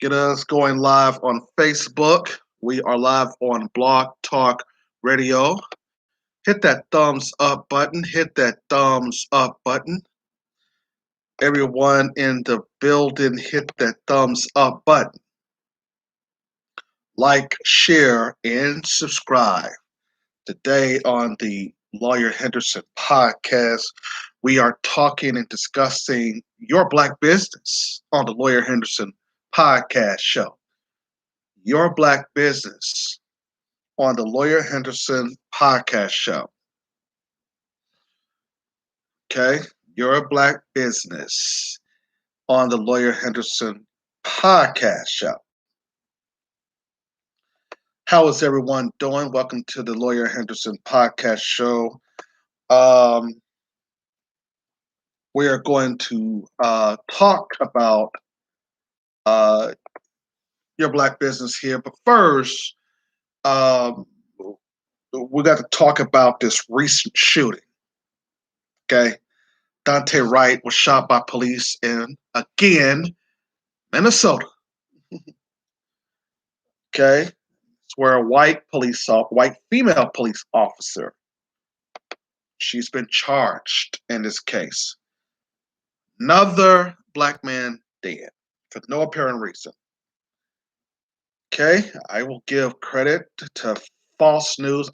Get us going live on Facebook. We are live on Blog Talk Radio. Hit that thumbs up button. Hit that thumbs up button. Everyone in the building, hit that thumbs up button. Like, share, and subscribe. Today on the Lawyer Henderson podcast, we are talking and discussing your black business on the Lawyer Henderson podcast show. Your black business on the Lawyer Henderson podcast show. Okay? Your black business on the Lawyer Henderson podcast show. How is everyone doing? Welcome to the Lawyer Henderson podcast show. We are going to talk about your black business here. But first, we got to talk about this recent shooting. Okay. Dante Wright was shot by police in, again, Minnesota. Okay. It's where a white female police officer, she's been charged in this case. Another black man dead for no apparent reason. Okay, I will give credit to Fox News.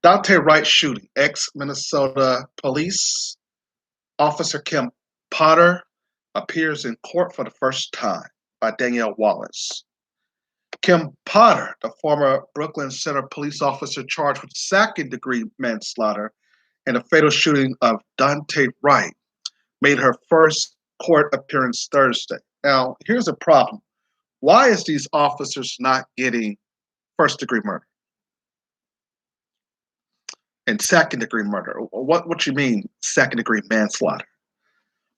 Dante Wright shooting. Ex-Minnesota police officer Kim Potter appears in court for the first time by Danielle Wallace. Kim Potter, the former Brooklyn Center police officer charged with second-degree manslaughter in the fatal shooting of Dante Wright, made her first court appearance Thursday. Now, here's a problem. Why is these officers not getting first-degree murder and second-degree murder? What you mean second-degry manslaughter?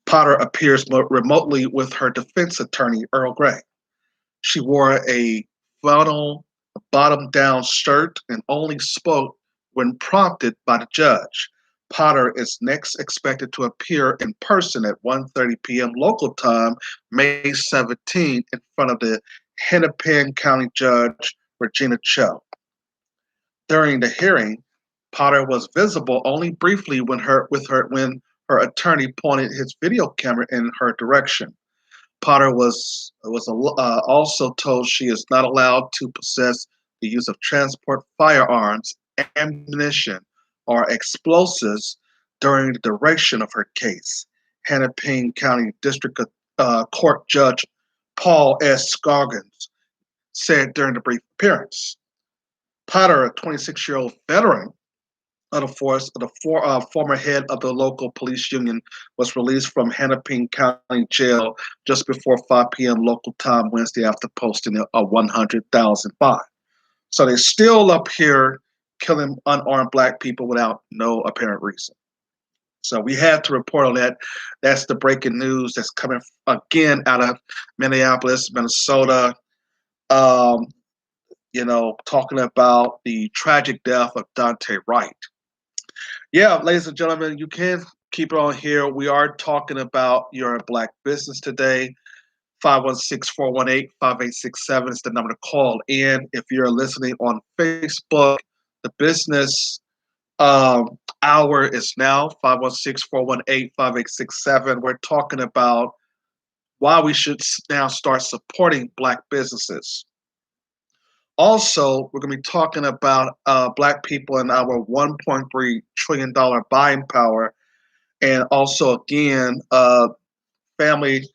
Potter appears remotely with her defense attorney, Earl Gray. She wore a flannel bottom-down shirt and only spoke when prompted by the judge. Potter is next expected to appear in person at 1:30 p.m. local time, May 17, in front of the Hennepin County Judge Regina Cho. During the hearing, Potter was visible only briefly when her attorney pointed his video camera in her direction. Potter was also told she is not allowed to possess the use of transport firearms, ammunition, or explosives during the duration of her case. Hennepin County District Court Judge Paul S. Scoggins said during the brief appearance. Potter, a 26-year-old veteran of the force, former head of the local police union, was released from Hennepin County Jail just before 5 p.m. local time Wednesday after posting a $100,000 fine. So they're still up here killing unarmed black people without no apparent reason. So we had to report on that. That's the breaking news that's coming again out of Minneapolis, Minnesota. Talking about the tragic death of Dante Wright. Yeah, ladies and gentlemen, you can keep it on here. We are talking about your black business today. 516-418-5867 is the number to call in. If you're listening on Facebook, the business hour is now 516-418-5867. We're talking about why we should now start supporting black businesses. Also, we're going to be talking about black people and our $1.3 trillion buying power. And also, again, family,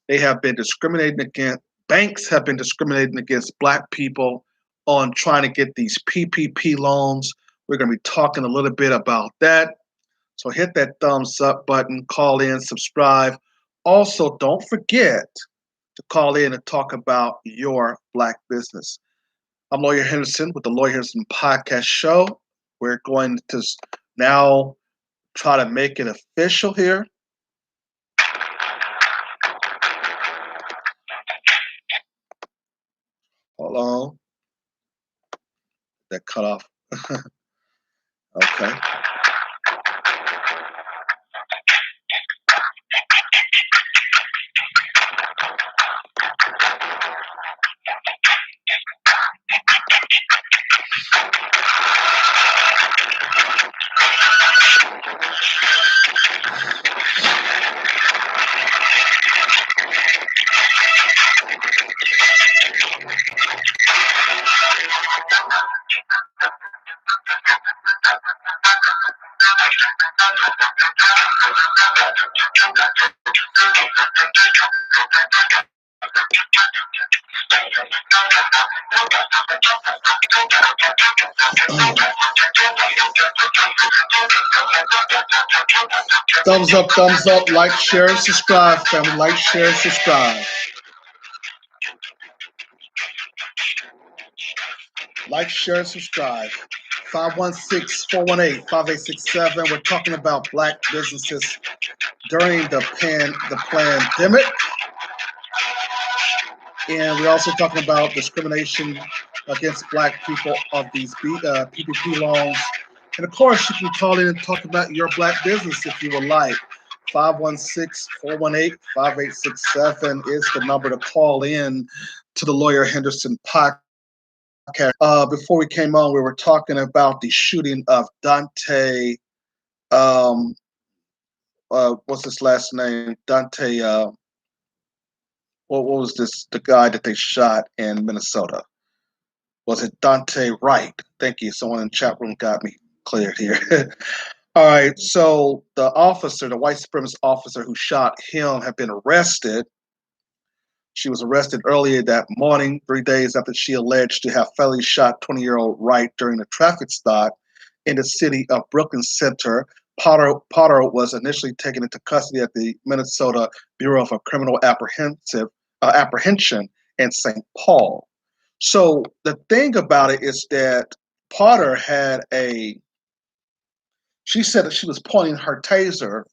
they have been discriminating against, banks have been discriminating against black people on trying to get these PPP loans. We're going to be talking a little bit about that. So hit that thumbs up button, call in, subscribe. Also, don't forget to call in and talk about your black business. I'm Lawyer Henderson with the Lawyer Henderson podcast show. We're going to now try to make it official here. Hold on. That cut off. Okay. Thumbs up, like, share, and subscribe, family. Like, share, and subscribe. Like, share, and subscribe. 516-418-5867. We're talking about black businesses during the pandemic. And we're also talking about discrimination against black people of these PPP loans. And of course, you can call in and talk about your black business if you would like. 516-418-5867 is the number to call in to the Lawyer Henderson podcast. Before we came on, we were talking about the shooting of Dante. What's his last name? Dante. What was this? The guy that they shot in Minnesota? Was it Dante Wright? Thank you. Someone in the chat room got me cleared here. All right. So the officer, the white supremacist officer who shot him, had been arrested. She was arrested earlier that morning, 3 days after she alleged to have fatally shot 20-year-old Wright during a traffic stop in the city of Brooklyn Center. Potter was initially taken into custody at the Minnesota Bureau of Criminal Apprehension in St. Paul. So the thing about it is that Potter she said that she was pointing her taser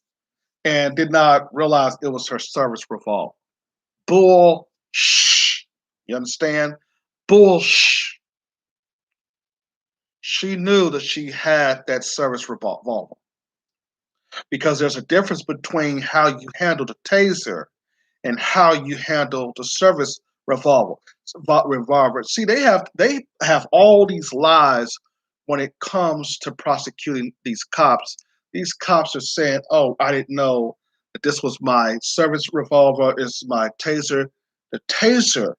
and did not realize it was her service revolver. Bull shh. You understand? Bull shh. She knew that she had that service revolver because there's a difference between how you handle the taser and how you handle the service revolver. See, they have all these lies when it comes to prosecuting these cops. These cops are saying, "Oh, I didn't know that this was my service revolver. It's my taser." The taser,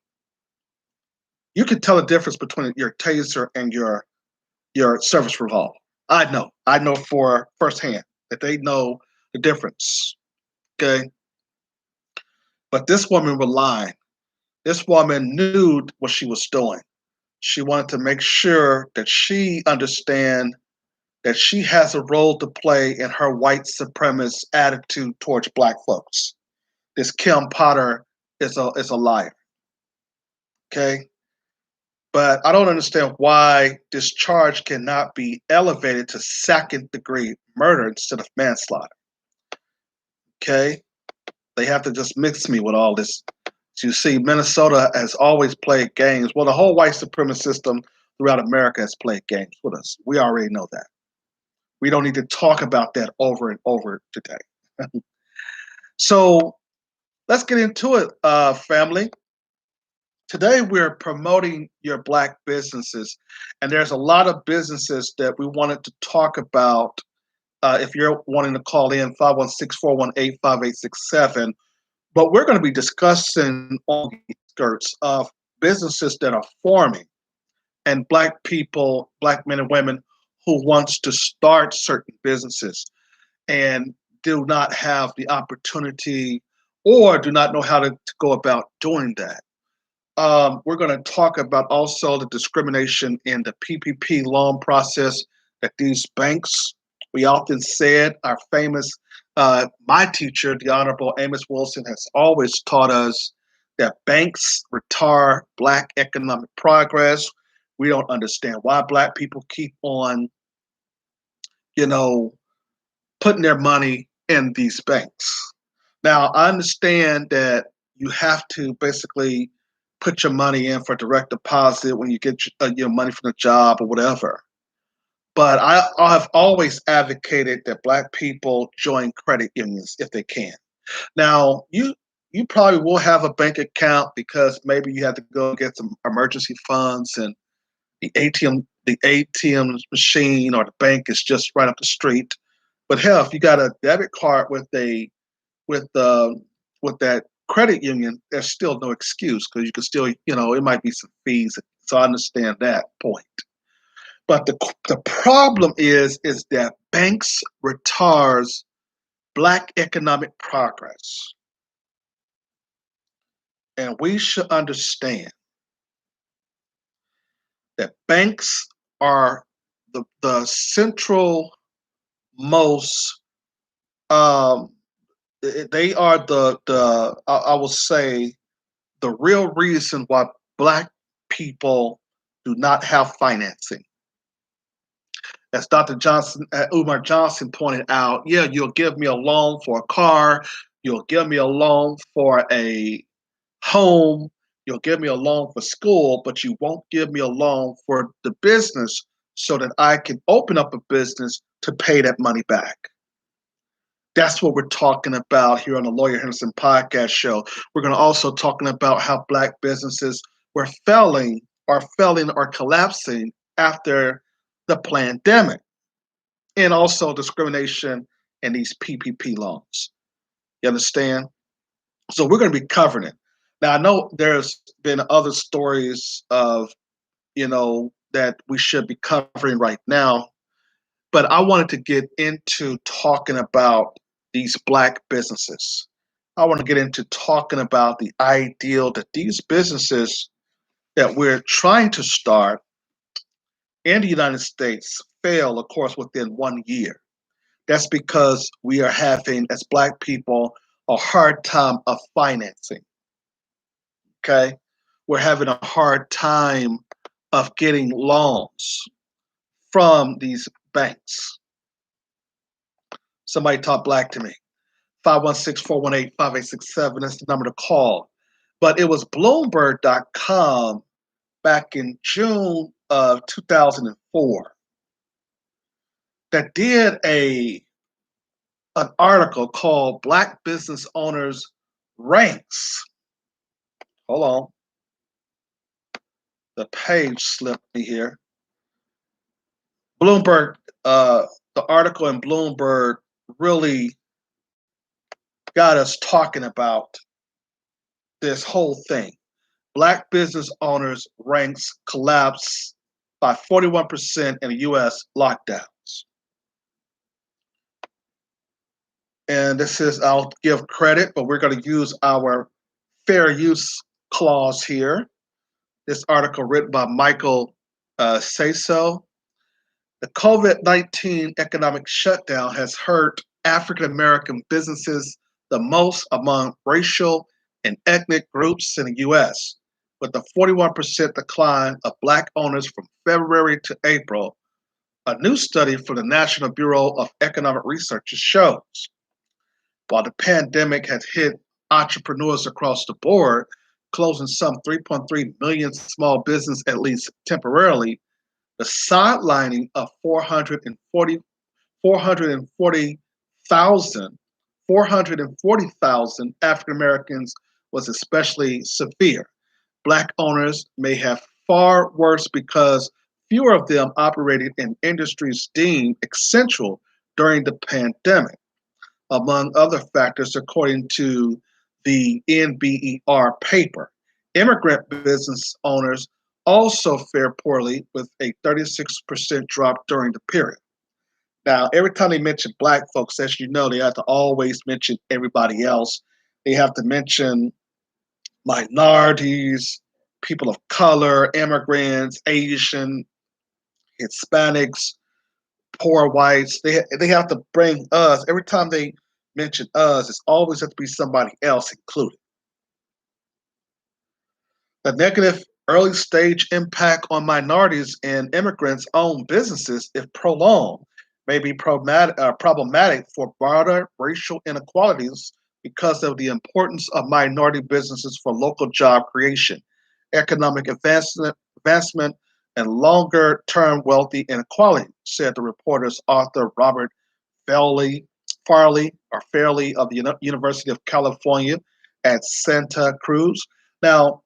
you can tell the difference between your taser and your service revolver. I know. I know for firsthand that they know the difference. Okay. But this woman was lying. This woman knew what she was doing. She wanted to make sure that she understand that she has a role to play in her white supremacist attitude towards black folks. This Kim Potter is a liar. Okay? But I don't understand why this charge cannot be elevated to second degree murder instead of manslaughter. Okay? They have to just mix me with all this. So you see, Minnesota has always played games. Well, the whole white supremacist system throughout America has played games with us. We already know that. We don't need to talk about that over and over today. So let's get into it, family. Today we're promoting your black businesses, and there's a lot of businesses that we wanted to talk about. If you're wanting to call in, 516-418-5867. But we're going to be discussing on the skirts of businesses that are forming and black people, black men and women who wants to start certain businesses and do not have the opportunity or do not know how to go about doing that. We're going to talk about also the discrimination in the PPP loan process that these banks, we often said, our famous, my teacher, the Honorable Amos Wilson, has always taught us that banks retard black economic progress. We don't understand why black people keep on, putting their money in these banks. Now, I understand that you have to basically put your money in for direct deposit when you get your money from the job or whatever. But I have always advocated that black people join credit unions if they can. Now, you probably will have a bank account because maybe you have to go get some emergency funds and the ATM machine or the bank is just right up the street. But hell, if you got a debit card with that credit union, there's still no excuse because you can still, it might be some fees. So I understand that point. But the problem is that banks retards black economic progress. And we should understand that banks are the central most um, they are I will say the real reason why black people do not have financing. As Dr. Johnson, Umar Johnson pointed out, yeah, you'll give me a loan for a car, you'll give me a loan for a home, you'll give me a loan for school, but you won't give me a loan for the business so that I can open up a business to pay that money back. That's what we're talking about here on the Lawyer Henderson podcast show. We're going to also talking about how black businesses were failing or collapsing after the pandemic, and also discrimination in these PPP loans. You understand? So we're going to be covering it. Now I know there's been other stories of that we should be covering right now, but I wanted to get into talking about these black businesses. I want to get into talking about the ideal that these businesses that we're trying to start in the United States fail, of course, within 1 year. That's because we are having, as black people, a hard time of financing. Okay? We're having a hard time of getting loans from these banks. Somebody talk black to me. 516-418-5867. That's the number to call. But it was Bloomberg.com back in June of 2004 that did an article called Black Business Owners Ranks. Hold on. The page slipped me here. Bloomberg, the article in Bloomberg really got us talking about this whole thing. Black business owners ranks collapse by 41% in the US lockdowns. And this is, I'll give credit, but we're going to use our fair use clause here. This article written by Michael Saso. The COVID-19 economic shutdown has hurt African American businesses the most among racial and ethnic groups in the U.S., with a 41% decline of Black owners from February to April, a new study from the National Bureau of Economic Research shows. While the pandemic has hit entrepreneurs across the board, closing some 3.3 million small businesses at least temporarily, the sidelining of 440,000 African Americans was especially severe. Black owners may have far worse because fewer of them operated in industries deemed essential during the pandemic, among other factors, according to the NBER paper. Immigrant business owners also fared poorly with a 36% drop during the period. Now, every time they mention black folks, as you know, they have to always mention everybody else. They have to mention minorities, people of color, immigrants, Asian, Hispanics, poor whites. They have to bring us. Every time they mention us, it's always has to be somebody else included. The negative early stage impact on minorities and immigrants owned businesses, if prolonged, may be problematic for broader racial inequalities because of the importance of minority businesses for local job creation, economic advancement and longer term wealthy inequality, said the reporter's author Robert Farley of the University of California at Santa Cruz. Now,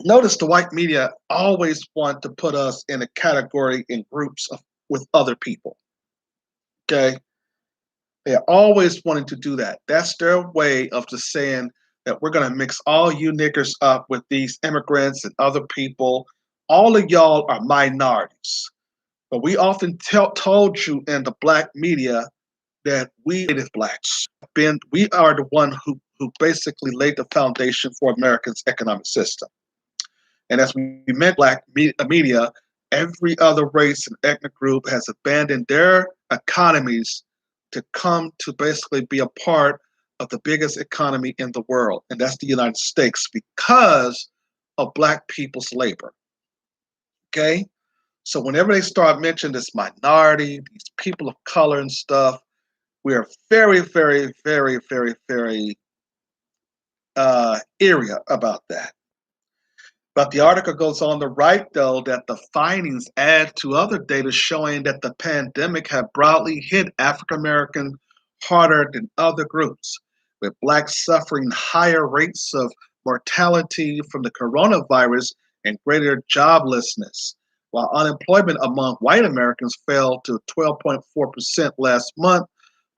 notice the white media always want to put us in a category in groups with other people. Okay? They're always wanting to do that. That's their way of just saying that we're going to mix all you niggers up with these immigrants and other people. All of y'all are minorities. But we often told you in the black media that we native blacks we are the one who basically laid the foundation for America's economic system. And as we met media, every other race and ethnic group has abandoned their economies to come to basically be a part of the biggest economy in the world, and that's the United States, because of Black people's labor. Okay? So whenever they start mentioning this minority, these people of color and stuff, we are very, very, very, very, very area about that. But the article goes on to write, though, that the findings add to other data showing that the pandemic had broadly hit African Americans harder than other groups, with Blacks suffering higher rates of mortality from the coronavirus and greater joblessness, while unemployment among white Americans fell to 12.4% last month,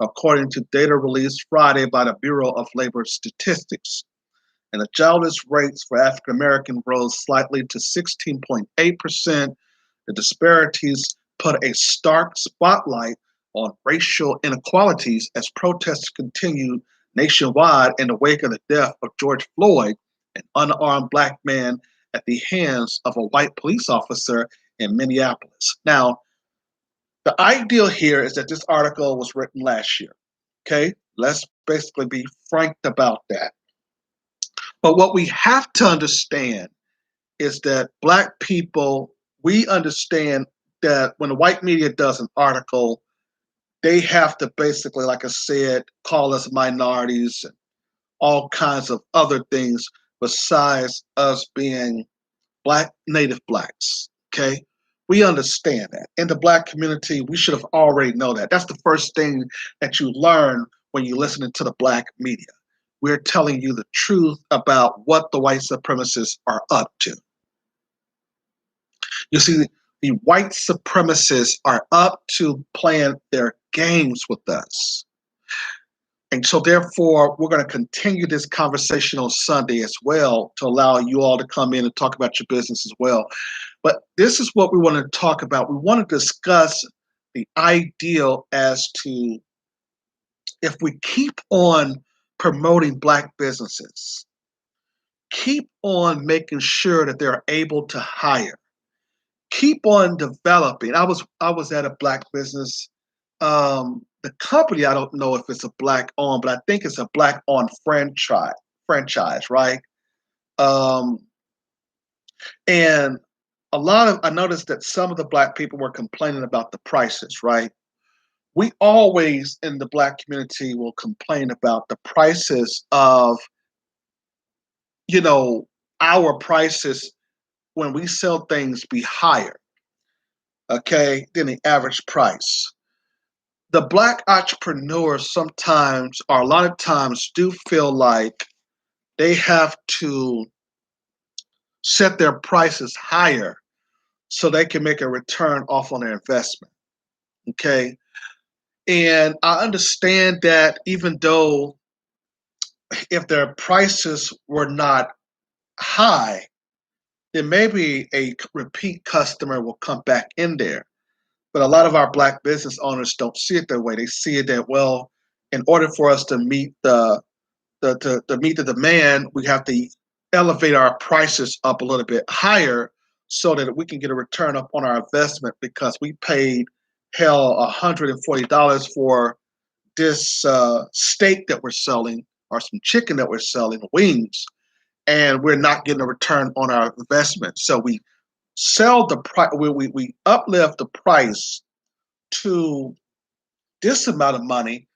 according to data released Friday by the Bureau of Labor Statistics. And the jobless rates for African Americans rose slightly to 16.8%. The disparities put a stark spotlight on racial inequalities as protests continued nationwide in the wake of the death of George Floyd, an unarmed Black man at the hands of a white police officer in Minneapolis. Now, the ideal here is that this article was written last year. Okay, let's basically be frank about that. But what we have to understand is that Black people, we understand that when the white media does an article, they have to basically, like I said, call us minorities and all kinds of other things besides us being Black, Native Blacks. Okay? We understand that. In the Black community, we should have already known that. That's the first thing that you learn when you're listening to the Black media. We're telling you the truth about what the white supremacists are up to. You see, the white supremacists are up to playing their games with us. And so, therefore, we're going to continue this conversation on Sunday as well to allow you all to come in and talk about your business as well. But this is what we want to talk about. We want to discuss the ideal as to if we keep on promoting Black businesses, keep on making sure that they're able to hire, keep on developing. I was at a Black business. The company, I don't know if it's a Black owned, but I think it's a Black owned franchise, right? And I noticed that some of the Black people were complaining about the prices, right? We always in the Black community will complain about the prices of, our prices when we sell things be higher, okay, than the average price. The Black entrepreneurs sometimes, or a lot of times, do feel like they have to set their prices higher so they can make a return off on their investment. Okay. And I understand that even though if their prices were not high, then maybe a repeat customer will come back in there. But a lot of our Black business owners don't see it that way. They see it that, well, in order for us to meet to meet the demand, we have to elevate our prices up a little bit higher so that we can get a return up on our investment, because we paid $140 for this steak that we're selling, or some chicken that we're selling, wings, and we're not getting a return on our investment. So we sell the price, we uplift the price to this amount of money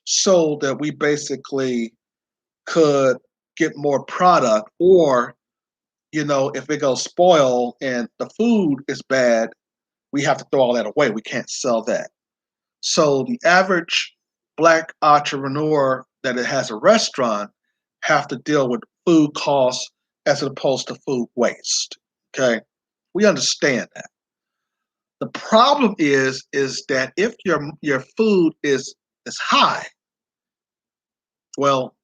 so that we basically could get more product. Or, if it goes spoil and the food is bad, we have to throw all that away. We can't sell that. So the average Black entrepreneur that it has a restaurant have to deal with food costs as opposed to food waste. Okay, we understand that. The problem is that if your food is high, well,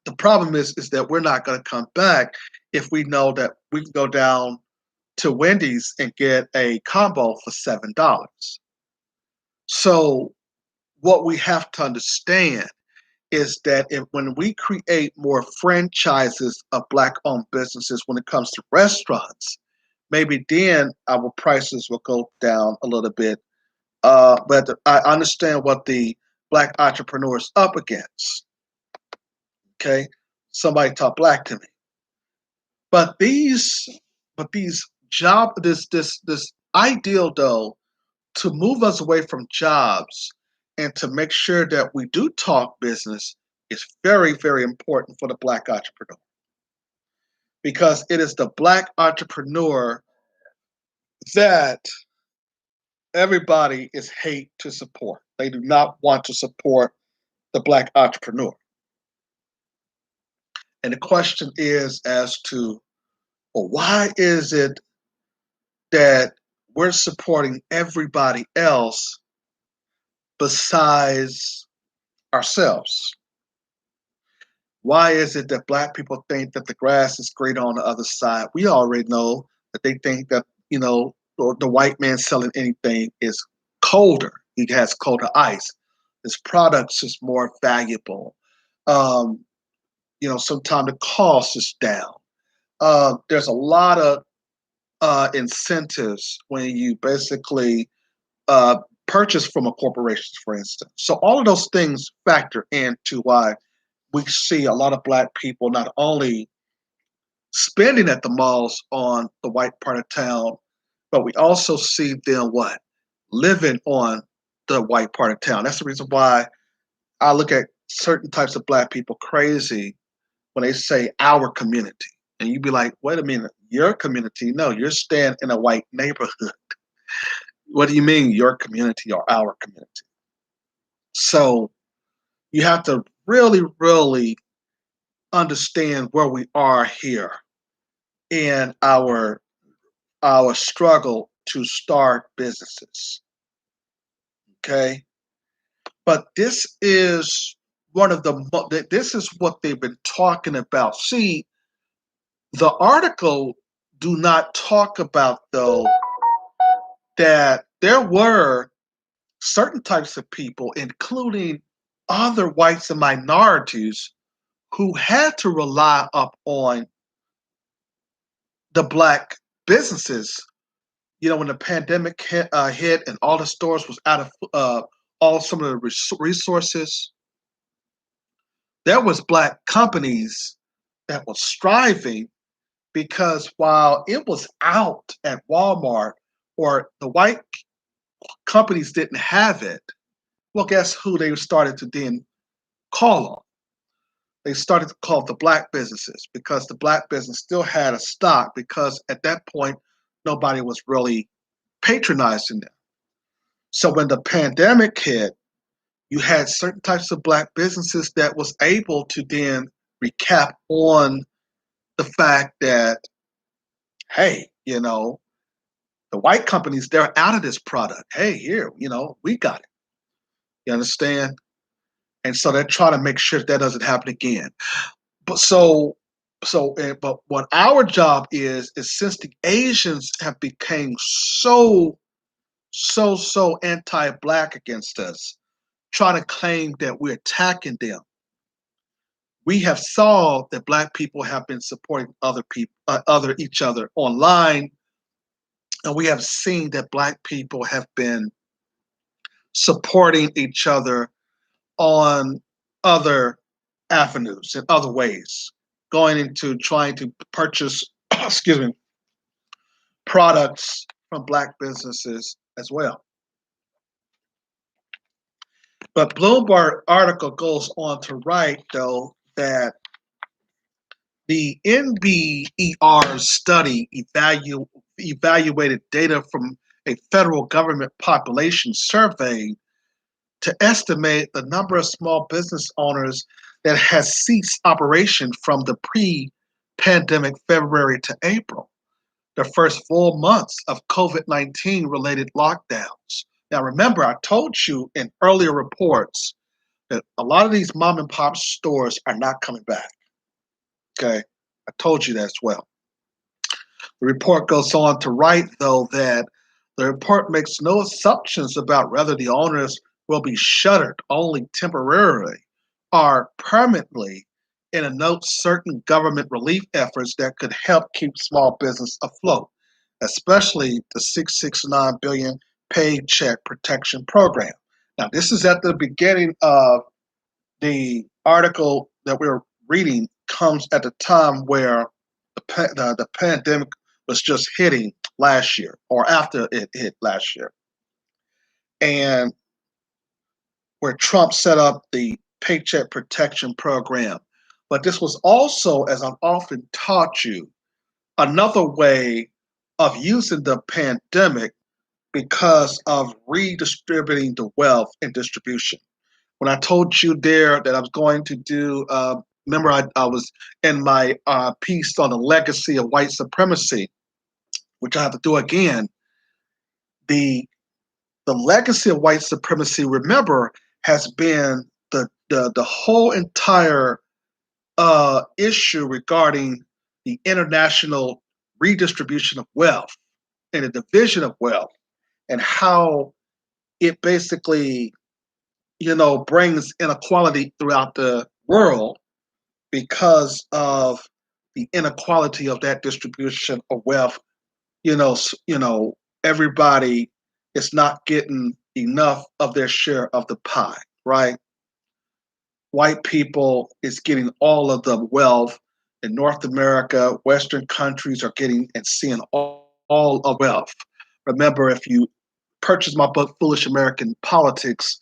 the problem is that we're not going to come back if we know that we can go down to Wendy's and get a combo for $7. So what we have to understand is that when we create more franchises of Black-owned businesses when it comes to restaurants, maybe then our prices will go down a little bit. But I understand what the Black entrepreneur is up against. Okay, somebody talk Black to me. But these this ideal though to move us away from jobs and to make sure that we do talk business is very, very important for the Black entrepreneur because it is the Black entrepreneur that everybody is hate to support. They do not want to support the Black entrepreneur. And the question is as to, well, why is it that we're supporting everybody else besides ourselves? Why is it that Black people think that the grass is greener on the other side? We already know that they think that, the white man selling anything is colder. He has colder ice. His products is more valuable. Um, sometimes the cost is down. There's a lot of incentives when you basically uh, purchase from a corporation, for instance. So all of those things factor into why we see a lot of Black people not only spending at the malls on the white part of town, but we also see them what? Living on the white part of town. That's the reason why I look at certain types of Black people crazy when they say our community. And you be like, wait a minute, your community? No, you're staying in a white neighborhood. What do you mean your community or our community? So you have to really, really understand where we are here in our struggle to start businesses. Okay, but this is this is what they've been talking about. See, the article do not talk about though that there were certain types of people, including other whites and minorities, who had to rely upon the Black businesses. When the pandemic hit and all the stores was out of all some of the resources, there was Black companies that was striving because while it was out at Walmart or the white companies didn't have it, well, guess who they started to then call on? They started to call the Black businesses because the Black business still had a stock because at that point, nobody was really patronizing them. So when the pandemic hit, you had certain types of Black businesses that was able to then recap on the fact that, hey, the white companies, they're out of this product. Hey, here, we got it. You understand? And so they're trying to make sure that doesn't happen again. But but what our job is since the Asians have become so anti-Black against us, trying to claim that we're attacking them. We have saw that Black people have been supporting other people, each other online, and we have seen that Black people have been supporting each other on other avenues in other ways, going into trying to purchase, excuse me, products from Black businesses as well. But Bloomberg article goes on to write, though, that the NBER study evaluated data from a federal government population survey to estimate the number of small business owners that has ceased operation from the pre-pandemic February to April, the first full months of COVID-19 related lockdowns. Now, remember, I told you in earlier reports that a lot of these mom and pop stores are not coming back. Okay, I told you that as well. The report goes on to write, though, that the report makes no assumptions about whether the owners will be shuttered only temporarily are permanently in a note certain government relief efforts that could help keep small business afloat, especially the 669 billion paycheck protection program. Now, this is at the beginning of the article that we're reading comes at the time where the pandemic was just hitting last year or after it hit last year. And where Trump set up the Paycheck Protection Program. But this was also, as I've often taught you, another way of using the pandemic because of redistributing the wealth and distribution. When I told you there that I was going to do, remember I was in my piece on the legacy of white supremacy, which I have to do again. The the legacy of white supremacy, remember, has been the whole entire issue regarding the international redistribution of wealth and the division of wealth and how it basically, brings inequality throughout the world because of the inequality of that distribution of wealth. Everybody is not getting enough of their share of the pie, right? White people is getting all of the wealth in North America. Western countries are getting and seeing all of wealth. Remember, if you purchase my book, Foolish American Politics,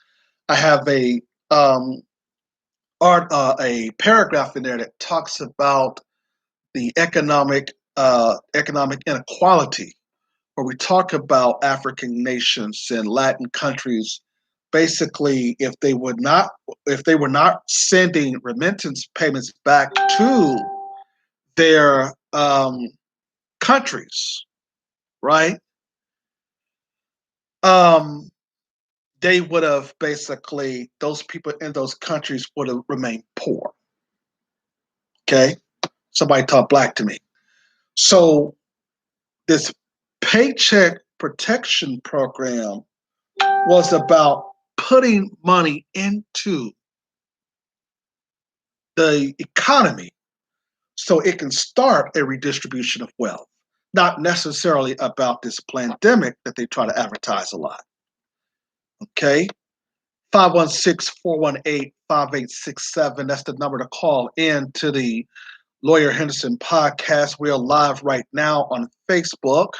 I have a paragraph in there that talks about the economic inequality, where we talk about African nations and Latin countries. Basically, if they were not sending remittance payments back to their countries, right? Um, they would have basically those people in those countries would have remained poor. Okay, somebody talk black to me. So this paycheck protection program was about putting money into the economy so it can start a redistribution of wealth, not necessarily about this pandemic that they try to advertise a lot. Okay? 516-418-5867. That's the number to call in to the Lawyer Henderson podcast. We are live right now on Facebook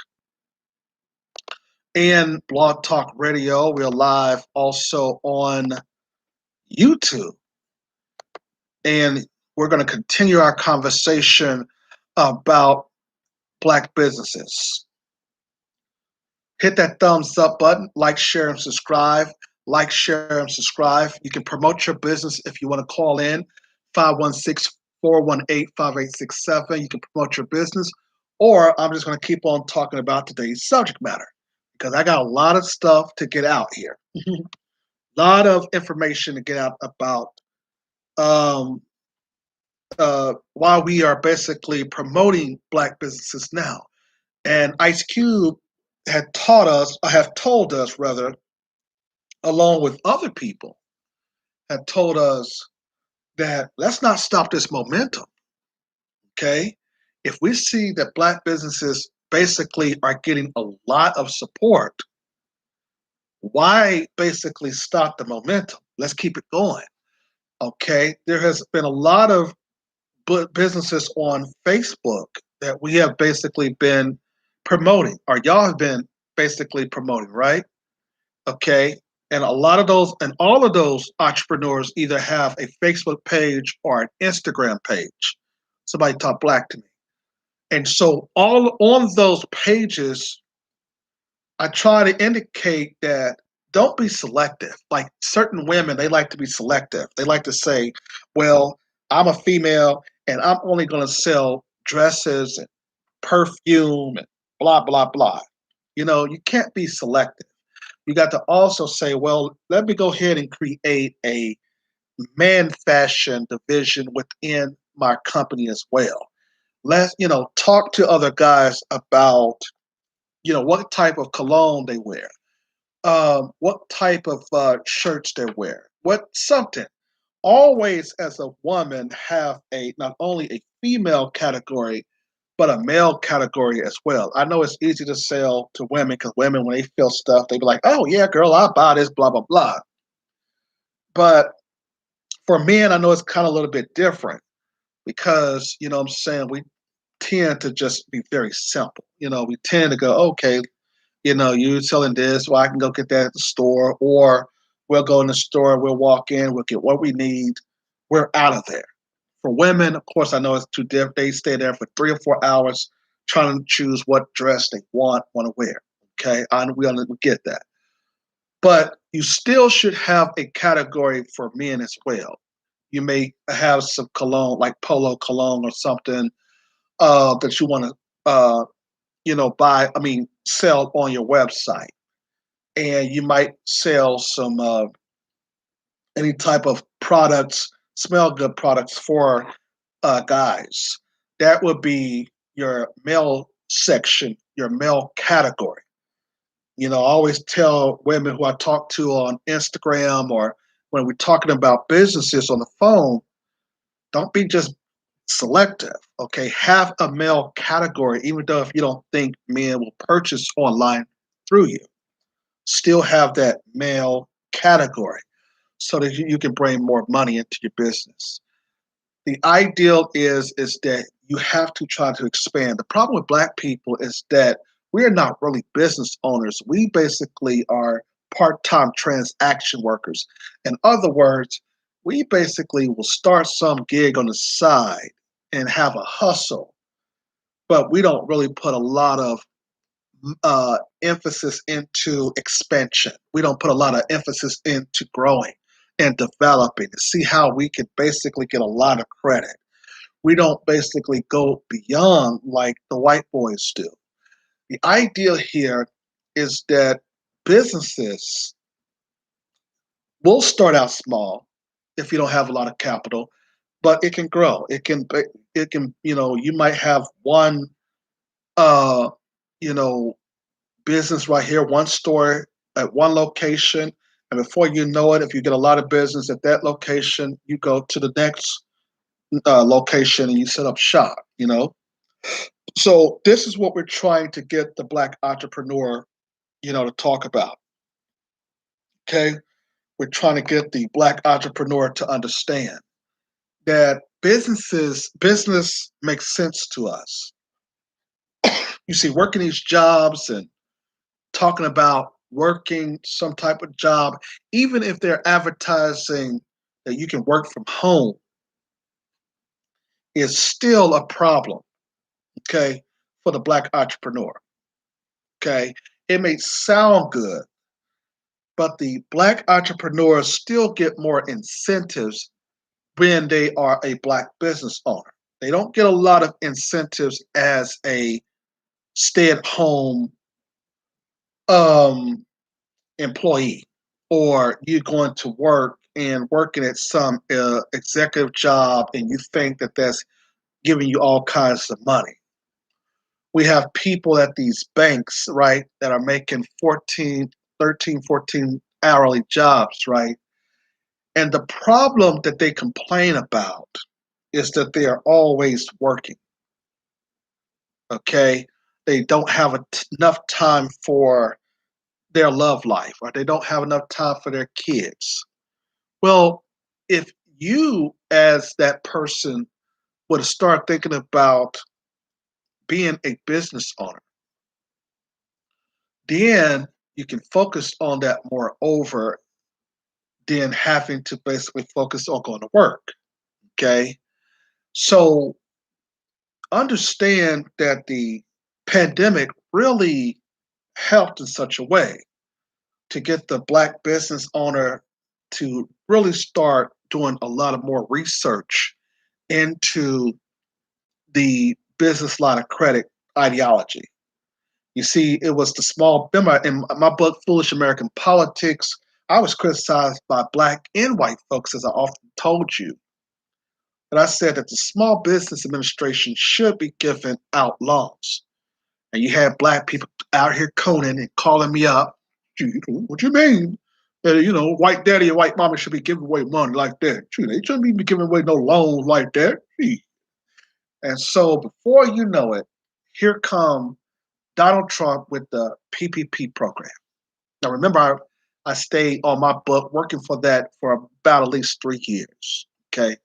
and Blog Talk Radio. We're live also on YouTube. And we're going to continue our conversation about Black businesses. Hit that thumbs up button, like, share, and subscribe. Like, share, and subscribe. You can promote your business if you want to call in 516-418-5867. You can promote your business, or I'm just going to keep on talking about today's subject matter because I got a lot of stuff to get out here. A lot of information to get out about why we are basically promoting Black businesses now. And Ice Cube have told us rather, along with other people, have told us that let's not stop this momentum. Okay? If we see that Black businesses basically are getting a lot of support, why basically stop the momentum? Let's keep it going. Okay? There has been a lot of businesses on Facebook that we have basically been promoting, or y'all have been basically promoting, right? Okay. And all of those entrepreneurs either have a Facebook page or an Instagram page. Somebody talk black to me. And so all on those pages, I try to indicate that don't be selective. Like certain women, they like to be selective. They like to say, well, I'm a female and I'm only going to sell dresses and perfume and blah, blah, blah. You can't be selective. You got to also say, well, let me go ahead and create a man fashion division within my company as well. Let's, talk to other guys about, what type of cologne they wear, what type of shirts they wear, what something. always, as a woman, have a not only a female category but a male category as well. I know it's easy to sell to women because women, when they feel stuff, they be like, "Oh yeah, girl, I'll buy this," blah blah blah. But for men, I know it's kind of a little bit different because what I'm saying, we tend to just be very simple. We tend to go, okay, you selling this, well, I can go get that at the store, or we'll go in the store, we'll walk in, we'll get what we need, we're out of there. For women, of course, I know it's too different. They stay there for 3 or 4 hours trying to choose what dress they want to wear. Okay, we get that, but you still should have a category for men as well. You may have some cologne, like Polo cologne or something, that you want to, buy. I mean, sell on your website, and you might sell some any type of products, smell good products for guys. That would be your male section, your male category. I always tell women who I talk to on Instagram or when we're talking about businesses on the phone, don't be just selective. Okay, have a male category, even though if you don't think men will purchase online through you, still have that male category so that you can bring more money into your business. The ideal is that you have to try to expand. The problem with black people is that we are not really business owners. We basically are part-time transaction workers. In other words, we basically will start some gig on the side and have a hustle, but we don't really put a lot of emphasis into expansion. We don't put a lot of emphasis into growing and developing to see how we can basically get a lot of credit. We don't basically go beyond like the white boys do. The idea here is that businesses will start out small if you don't have a lot of capital, but it can grow. It can you might have one uh you know business right here, one store at one location, and before you know it, if you get a lot of business at that location, you go to the next location and you set up shop. So this is what we're trying to get the black entrepreneur, to talk about. Okay, we're trying to get the black entrepreneur to understand that business makes sense to us. You see, working these jobs and talking about working some type of job, even if they're advertising that you can work from home, is still a problem, okay, for the black entrepreneur. Okay, it may sound good, but the black entrepreneurs still get more incentives when they are a black business owner. They don't get a lot of incentives as a stay-at-home um, employee, or you're going to work and working at some executive job and you think that that's giving you all kinds of money. We have people at these banks, right, that are making 14, 13, 14 hourly jobs, right? And the problem that they complain about is that they are always working, okay? They don't have enough time for their love life, or they don't have enough time for their kids. Well, if you, as that person, would start thinking about being a business owner, then you can focus on that more over than having to basically focus on going to work. Okay. So understand that the pandemic really helped in such a way to get the black business owner to really start doing a lot of more research into the business line of credit ideology. You see, it was the small, remember in my book, Foolish American Politics, I was criticized by black and white folks, as I often told you. But I said that the Small Business Administration should be giving out loans. And you had black people out here coning and calling me up. What do you mean? And, white daddy and white mama should be giving away money like that. Gee, they shouldn't be giving away no loans like that. Gee. And so before you know it, here come Donald Trump with the PPP program. Now, remember, I stayed on my book working for that for about at least 3 years. Okay.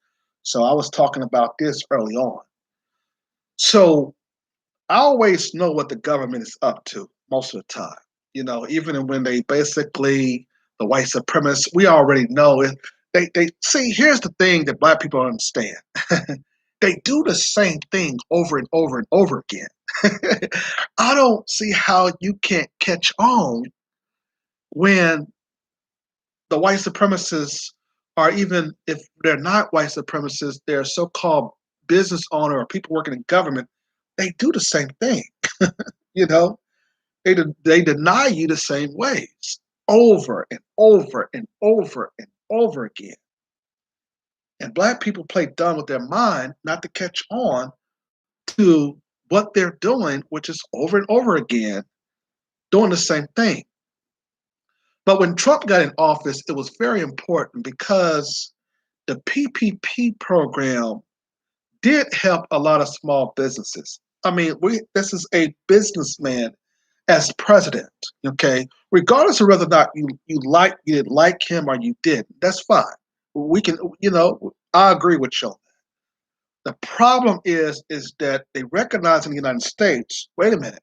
So I was talking about this early on. So I always know what the government is up to most of the time. Even when they basically, the white supremacists, we already know it. They see, here's the thing that black people don't understand. They do the same thing over and over and over again. I don't see how you can't catch on when the white supremacists are, even if they're not white supremacists, they're so-called business owner or people working in government, they do the same thing. you know, they deny you the same ways over and over and over and over again. And black people play dumb with their mind not to catch on to what they're doing, which is over and over again doing the same thing. But when Trump got in office, it was very important because the PPP program did help a lot of small businesses. I mean, this is a businessman as president, okay? Regardless of whether or not you didn't like him or you did, that's fine. We can, I agree with you. The problem is that they recognize in the United States, wait a minute,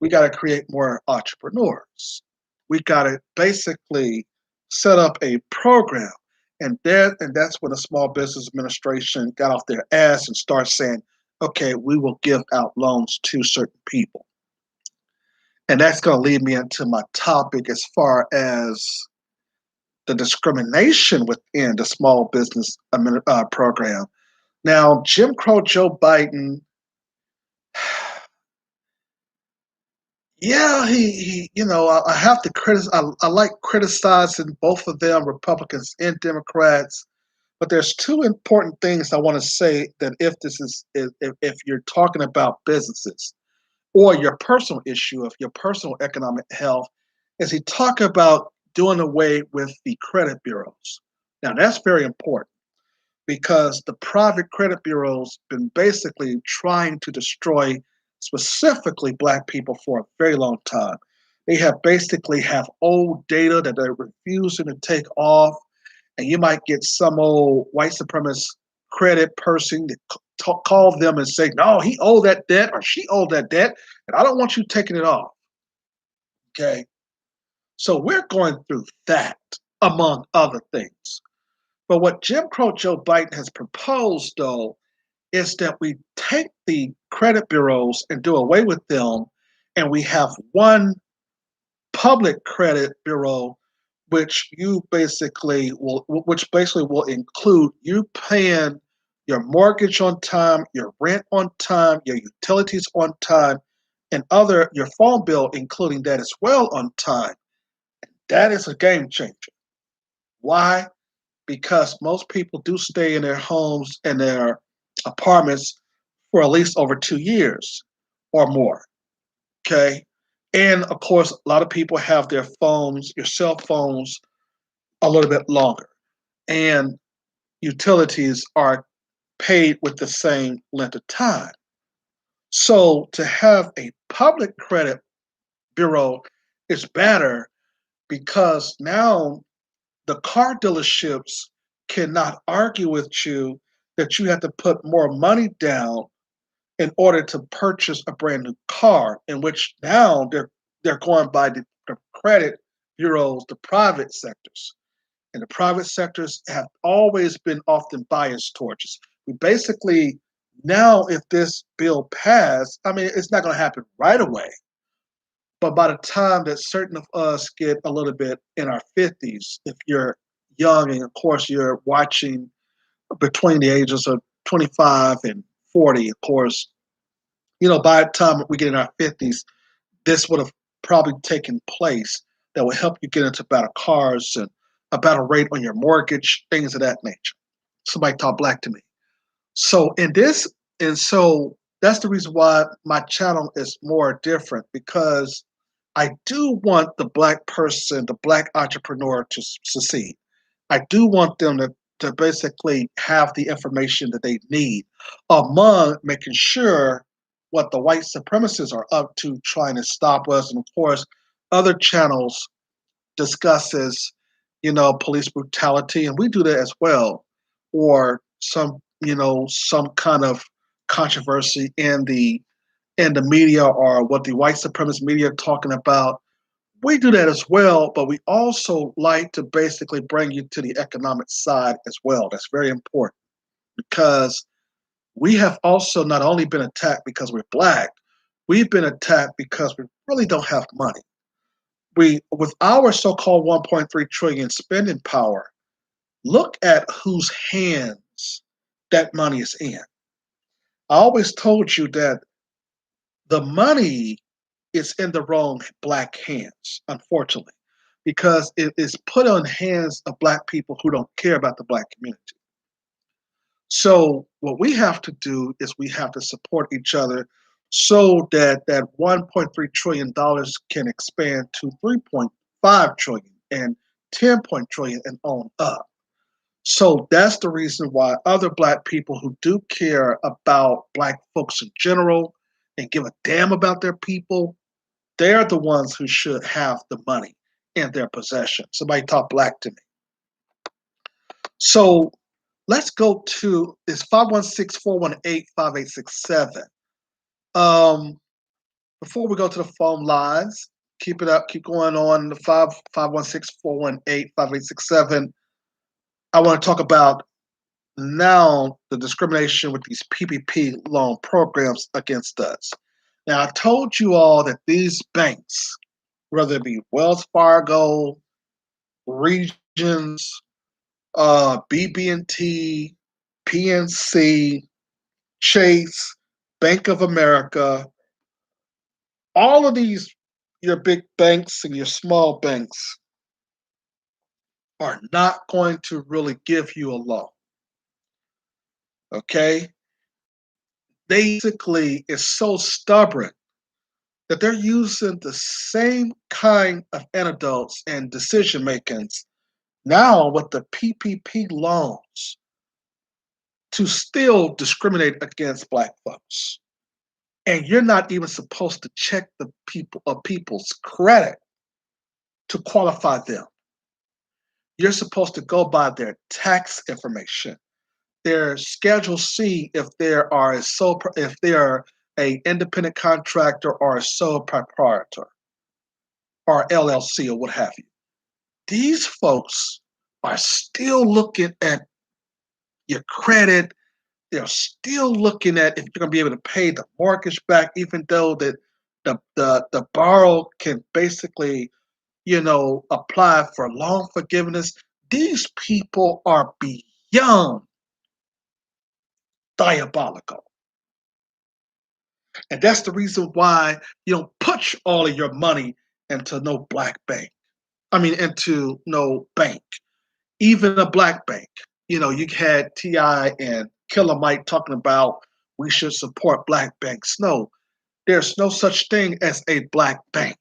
we got to create more entrepreneurs. We got to basically set up a program. And that's when the Small Business Administration got off their ass and started saying, okay, we will give out loans to certain people. And that's going to lead me into my topic as far as the discrimination within the Small Business Program. Now, Jim Crow Joe Biden, yeah, I have to criticize. I like criticizing both of them, Republicans and Democrats. But there's two important things I want to say that if you're talking about businesses or your personal issue of your personal economic health, is he talk about doing away with the credit bureaus. Now that's very important because the private credit bureaus been basically trying to destroy specifically black people for a very long time. They have basically have old data that they're refusing to take off, and you might get some old white supremacist credit person to call them and say, no, he owed that debt or she owed that debt, and I don't want you taking it off. Okay. So we're going through that, among other things. But what Jim Crow Joe Biden has proposed, though, is that we take the credit bureaus and do away with them, and we have one public credit bureau, which basically will include you paying your mortgage on time, your rent on time, your utilities on time, and your phone bill, including that as well, on time. That is a game changer. Why? Because most people do stay in their homes and their apartments for at least over 2 years or more. Okay. And of course, a lot of people have your cell phones, a little bit longer. And utilities are paid with the same length of time. So to have a public credit bureau is better because now the car dealerships cannot argue with you that you have to put more money down in order to purchase a brand new car, in which now they're going by the credit bureaus, the private sectors. And the private sectors have always been often biased towards us. We basically, now if this bill passed, I mean, it's not going to happen right away. But by the time that certain of us get a little bit in our 50s, if you're young and of course you're watching between the ages of 25 and 40, of course, by the time we get in our 50s, this would have probably taken place that will help you get into better cars and a better rate on your mortgage, things of that nature. Somebody talk black to me. So that's the reason why my channel is more different, because I do want the black person, the black entrepreneur to succeed. I do want them to basically have the information that they need among making sure what the white supremacists are up to trying to stop us. And of course, other channels discusses, police brutality, and we do that as well, or some, some kind of controversy in the media or what the white supremacist media are talking about. We do that as well, but we also like to basically bring you to the economic side as well. That's very important because we have also not only been attacked because we're black, we've been attacked because we really don't have money. We, with our so-called 1.3 trillion spending power, look at whose hands that money is in. I always told you that the money is in the wrong black hands, unfortunately, because it is put on hands of black people who don't care about the black community. So what we have to do is we have to support each other so that 1.3 trillion dollars can expand to 3.5 trillion and 10 trillion and on up. So that's the reason why other black people who do care about black folks in general and give a damn about their people, they're the ones who should have the money in their possession. Somebody talk black to me. So let's go to it's 516-418-5867. Before we go to the phone lines, keep it up, keep going on the 516-418-5867. I want to talk about now the discrimination with these PPP loan programs against us. Now, I told you all that these banks, whether it be Wells Fargo, Regions, BB&T, PNC, Chase, Bank of America, all of these, your big banks and your small banks, are not going to really give you a loan. Okay? Basically, is so stubborn that they're using the same kind of antidotes and decision makings now with the PPP loans to still discriminate against black folks. And you're not even supposed to check the people's credit to qualify them. You're supposed to go by their tax information, their Schedule C if if they are a independent contractor or a sole proprietor or LLC or what have you. These folks are still looking at your credit. They're still looking at if you're going to be able to pay the mortgage back, even though that the borrower can basically, apply for loan forgiveness. These people are beyond diabolical. And that's the reason why you don't put all of your money into no black bank. I mean, into no bank, even a black bank. You had T.I. and Killer Mike talking about we should support black banks. No, there's no such thing as a black bank.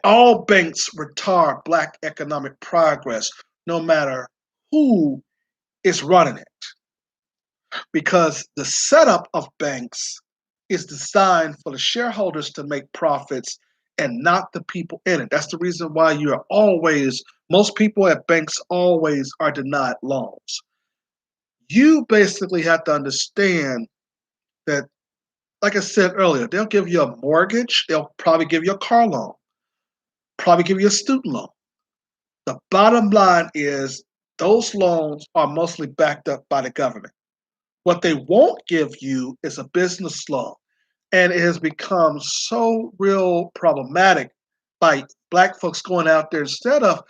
All banks retard black economic progress, no matter who is running it, because the setup of banks is designed for the shareholders to make profits and not the people in it. That's the reason why most people at banks always are denied loans. You basically have to understand that, like I said earlier, they'll give you a mortgage, they'll probably give you a car loan, probably give you a student loan. The bottom line is those loans are mostly backed up by the government. What they won't give you is a business loan. And it has become so real problematic by black folks going out there instead of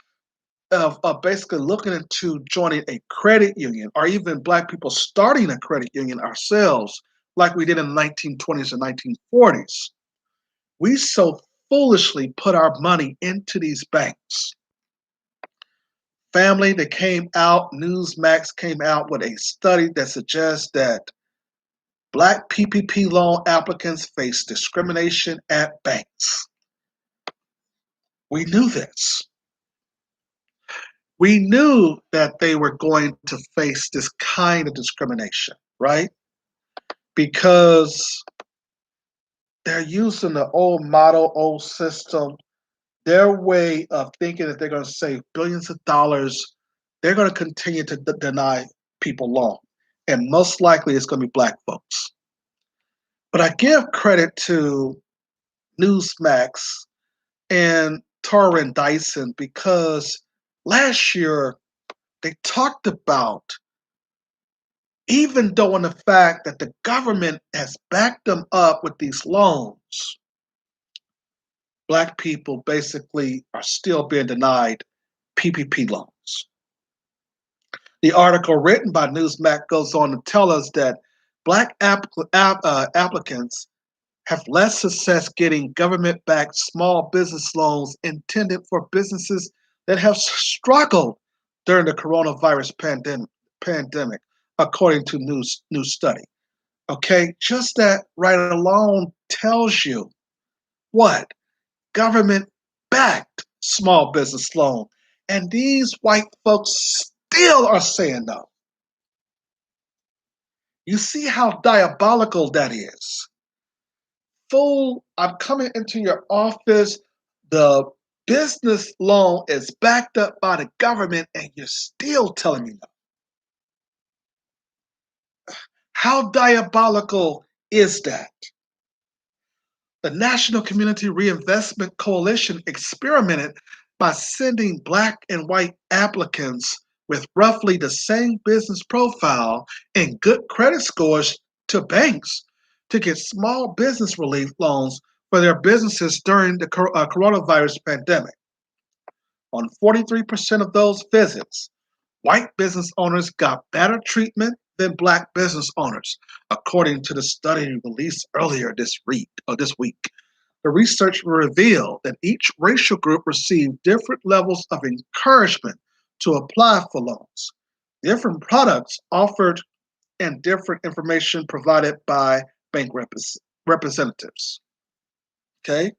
basically looking into joining a credit union or even black people starting a credit union ourselves like we did in the 1920s and 1940s. We so foolishly put our money into these banks. Family that came out, Newsmax came out with a study that suggests that Black PPP loan applicants face discrimination at banks. We knew this. We knew that they were going to face this kind of discrimination, right? Because they're using the old model, old system, their way of thinking that they're going to save billions of dollars. They're going to continue to deny people loan. And most likely it's going to be Black folks. But I give credit to Newsmax and Torrin Dyson because last year they talked about, even though in the fact that the government has backed them up with these loans, Black people basically are still being denied PPP loans. The article written by Newsmax goes on to tell us that Black applicants have less success getting government-backed small business loans intended for businesses that have struggled during the coronavirus pandemic, according to new study. Okay, just that right alone tells you what? Government-backed small business loan. And these white folks still are saying no. You see how diabolical that is. Fool, I'm coming into your office. The business loan is backed up by the government, and you're still telling me no. How diabolical is that? The National Community Reinvestment Coalition experimented by sending Black and white applicants with roughly the same business profile and good credit scores to banks to get small business relief loans for their businesses during the coronavirus pandemic. On 43% of those visits, white business owners got better treatment than Black business owners, according to the study released earlier this week. The research revealed that each racial group received different levels of encouragement to apply for loans, different products offered, and different information provided by bank representatives. Okay?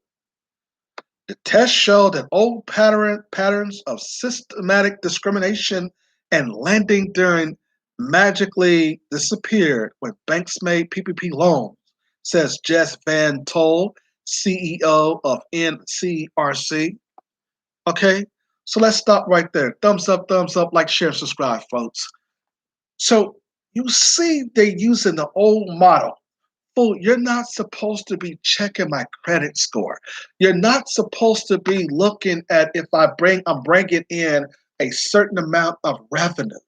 The test showed that old patterns of systematic discrimination and lending during magically disappeared when banks made PPP loans, says Jess Van Tol, CEO of NCRC. Okay, so let's stop right there. Thumbs up, like, share, subscribe, folks. So you see they're using the old model. Fool, you're not supposed to be checking my credit score. You're not supposed to be looking at if I'm bringing in a certain amount of revenue.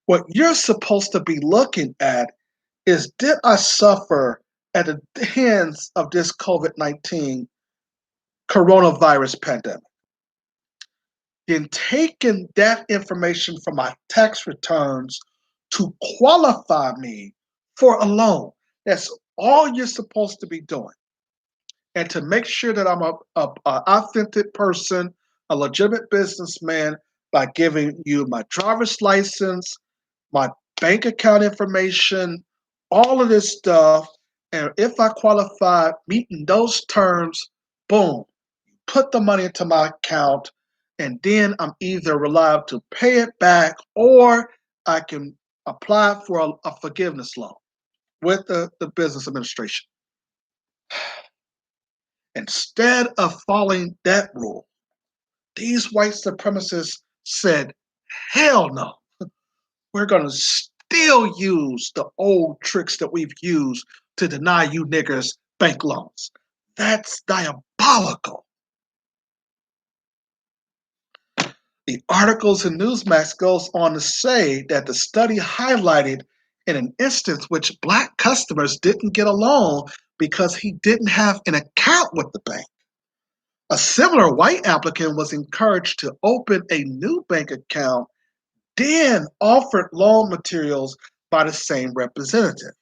What you're supposed to be looking at is, did I suffer at the hands of this COVID-19 coronavirus pandemic? Then taking that information from my tax returns to qualify me for a loan. That's all you're supposed to be doing. And to make sure that I'm a authentic person, a legitimate businessman, by giving you my driver's license, my bank account information, all of this stuff. And if I qualify meeting those terms, boom, put the money into my account, and then I'm either reliable to pay it back or I can apply for a forgiveness loan with the business administration. Instead of following that rule, these white supremacists said, hell no, we're going to still use the old tricks that we've used to deny you niggers bank loans. That's diabolical. The articles in Newsmax goes on to say that the study highlighted in an instance which Black customers didn't get a loan because he didn't have an account with the bank. A similar white applicant was encouraged to open a new bank account, then offered loan materials by the same representative.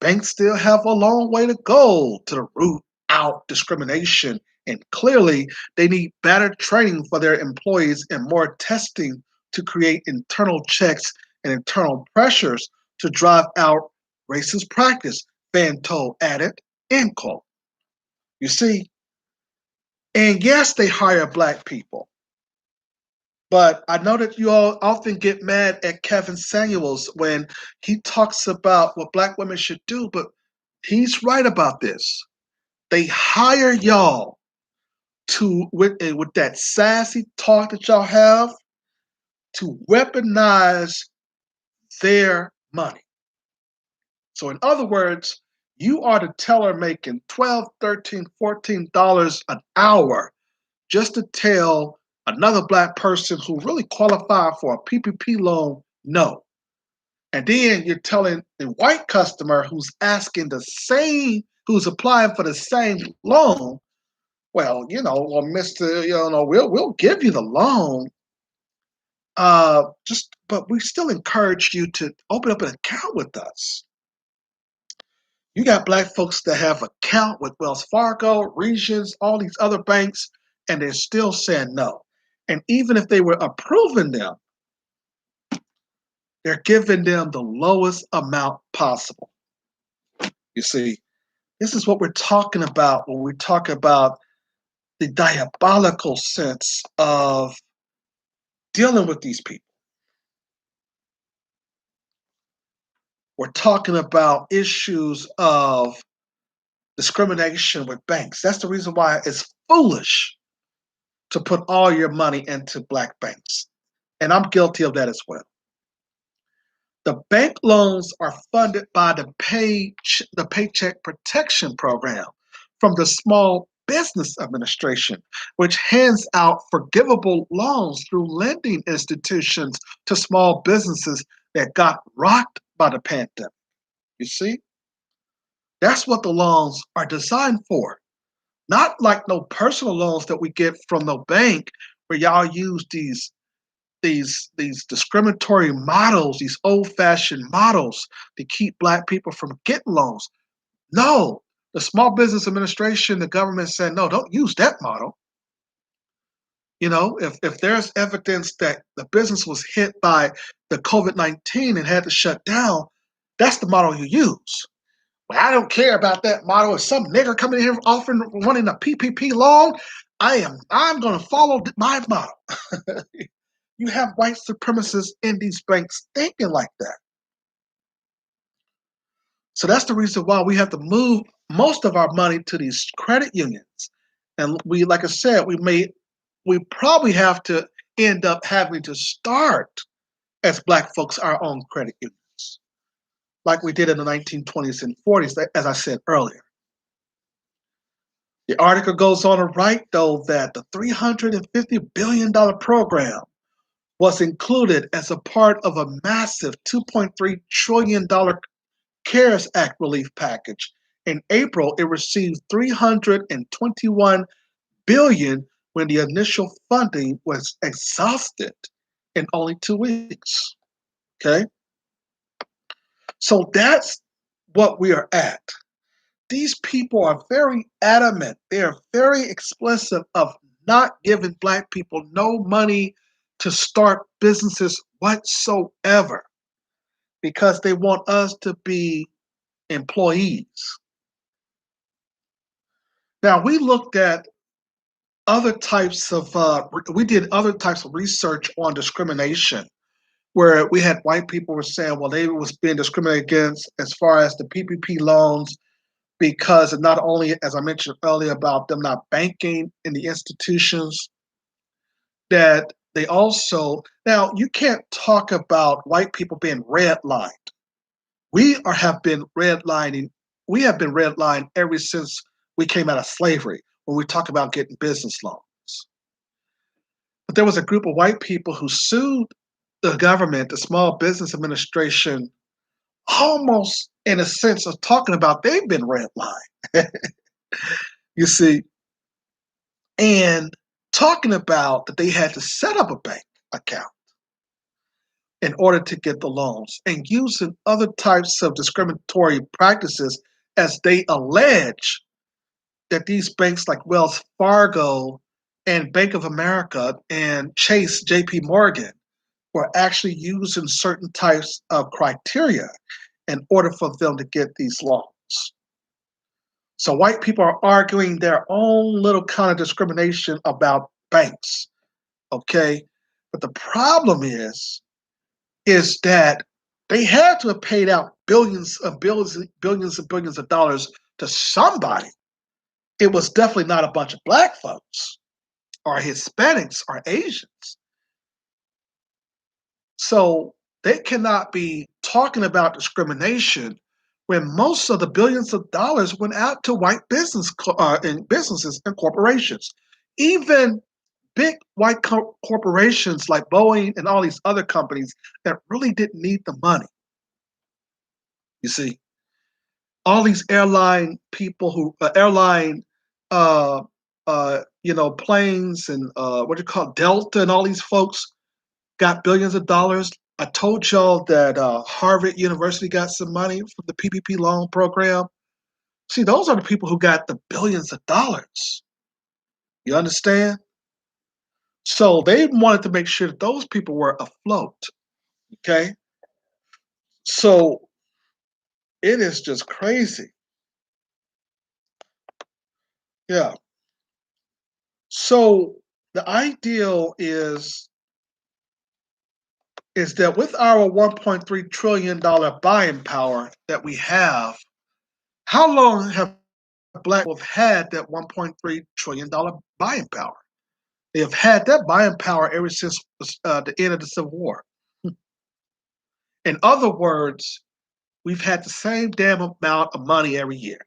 Banks still have a long way to go to root out discrimination, and clearly they need better training for their employees and more testing to create internal checks and internal pressures to drive out Racist practice, Van Toll added, end quote. You see, and yes, they hire black people. But I know that you all often get mad at Kevin Samuels when he talks about what black women should do, but he's right about this. They hire y'all to with that sassy talk that y'all have to weaponize their money. So in other words, you are the teller making 12, 13, $14 an hour just to tell another black person who really qualified for a PPP loan no. And then you're telling the white customer who's asking the same, who's applying for the same loan, well, well, Mister, we'll give you the loan. But we still encourage you to open up an account with us. You got black folks that have an account with Wells Fargo, Regions, all these other banks, and they're still saying no. And even if they were approving them, they're giving them the lowest amount possible. You see, this is what we're talking about when we talk about the diabolical sense of dealing with these people. We're talking about issues of discrimination with banks. That's the reason why it's foolish to put all your money into black banks. And I'm guilty of that as well. The bank loans are funded by the Paycheck Protection Program from the Small Business Administration, which hands out forgivable loans through lending institutions to small businesses that got rocked by the pandemic. You see? That's what the loans are designed for. Not like no personal loans that we get from the bank where y'all use these discriminatory models, these old-fashioned models to keep black people from getting loans. No, the Small Business Administration, the government said, no, don't use that model. If there's evidence that the business was hit by the COVID-19 and had to shut down, that's the model you use. Well, I don't care about that model. If some nigger coming in here offering wanting a PPP loan, I'm going to follow my model. You have white supremacists in these banks thinking like that. So that's the reason why we have to move most of our money to these credit unions. And like I said, we probably have to end up having to start as black folks our own credit unions, like we did in the 1920s and 40s, as I said earlier. The article goes on to write, though, that the $350 billion program was included as a part of a massive $2.3 trillion CARES Act relief package. In April, it received $321 billion when the initial funding was exhausted in only 2 weeks. Okay? So that's what we are at. These people are very adamant. They are very explicit of not giving black people no money to start businesses whatsoever because they want us to be employees. Now, we looked at other types of, we did other types of research on discrimination where we had white people were saying, well, they was being discriminated against as far as the PPP loans because of not only, as I mentioned earlier, about them not banking in the institutions, that they also, now you can't talk about white people being redlined. Have been redlining, we have been redlined ever since we came out of slavery when we talk about getting business loans. But there was a group of white people who sued the government, the Small Business Administration, almost in a sense of talking about they've been redlined. You see, and talking about that they had to set up a bank account in order to get the loans and using other types of discriminatory practices as they allege that these banks like Wells Fargo and Bank of America and Chase, JP Morgan, were actually using certain types of criteria. in order for them to get these loans. So white people are arguing their own little kind of discrimination about banks, okay? But the problem is that they had to have paid out billions of dollars to somebody. It was definitely not a bunch of black folks or Hispanics or Asians. So they cannot be talking about discrimination when most of the billions of dollars went out to white and businesses and corporations. Even big white corporations like Boeing and all these other companies that really didn't need the money. You see, all these airline people airline, planes and what do you call Delta and all these folks got billions of dollars. I told y'all that Harvard University got some money from the PPP loan program. See, those are the people who got the billions of dollars. You understand? So they wanted to make sure that those people were afloat. Okay? So it is just crazy. Yeah. So the ideal is that with our $1.3 trillion buying power that we have, how long have black people have had that $1.3 trillion buying power? They have had that buying power ever since the end of the Civil War. In other words, we've had the same damn amount of money every year.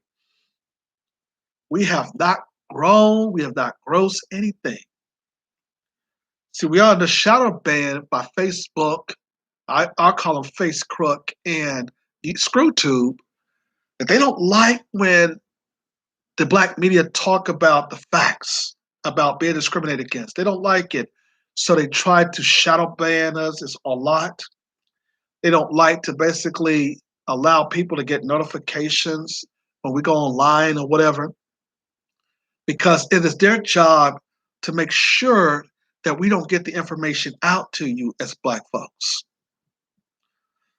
We have not grown, we have not grossed anything. See, we are in the shadow banned by Facebook. I'll call them Face Crook and ScrewTube. That they don't like when the black media talk about the facts about being discriminated against. They don't like it. So they try to shadow ban us. It's a lot. They don't like to basically allow people to get notifications when we go online or whatever, because it is their job to make sure that we don't get the information out to you as black folks.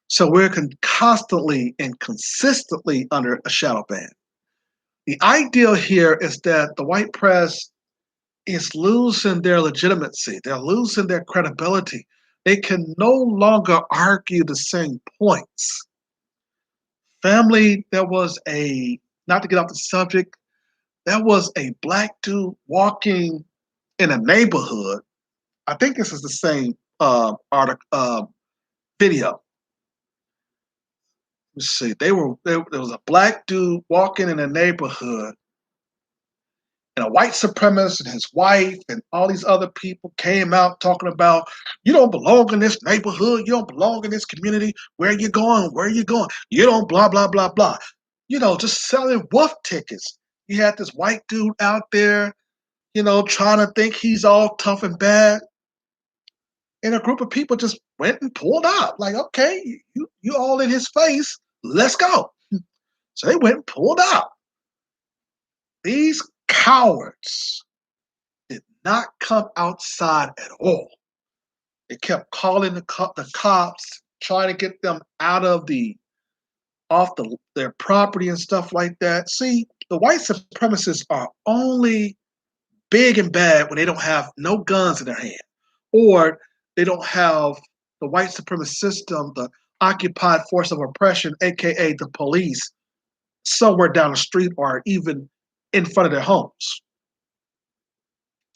So we're constantly and consistently under a shadow ban. The ideal here is that the white press is losing their legitimacy. They're losing their credibility. They can no longer argue the same points. Family, not to get off the subject, there was a black dude walking in a neighborhood. I think this is the same video. Let's see. There was a black dude walking in a neighborhood, and a white supremacist and his wife and all these other people came out talking about, you don't belong in this neighborhood, you don't belong in this community. Where are you going? Where are you going? You don't blah blah blah blah. Just selling wolf tickets. You had this white dude out there, trying to think he's all tough and bad. And a group of people just went and pulled out. Like, okay, you all in his face, let's go. So they went and pulled out. These cowards did not come outside at all. They kept calling the cops, trying to get them off their property and stuff like that. See, the white supremacists are only big and bad when they don't have no guns in their hand, or they don't have the white supremacist system, the occupied force of oppression, aka the police, somewhere down the street or even in front of their homes.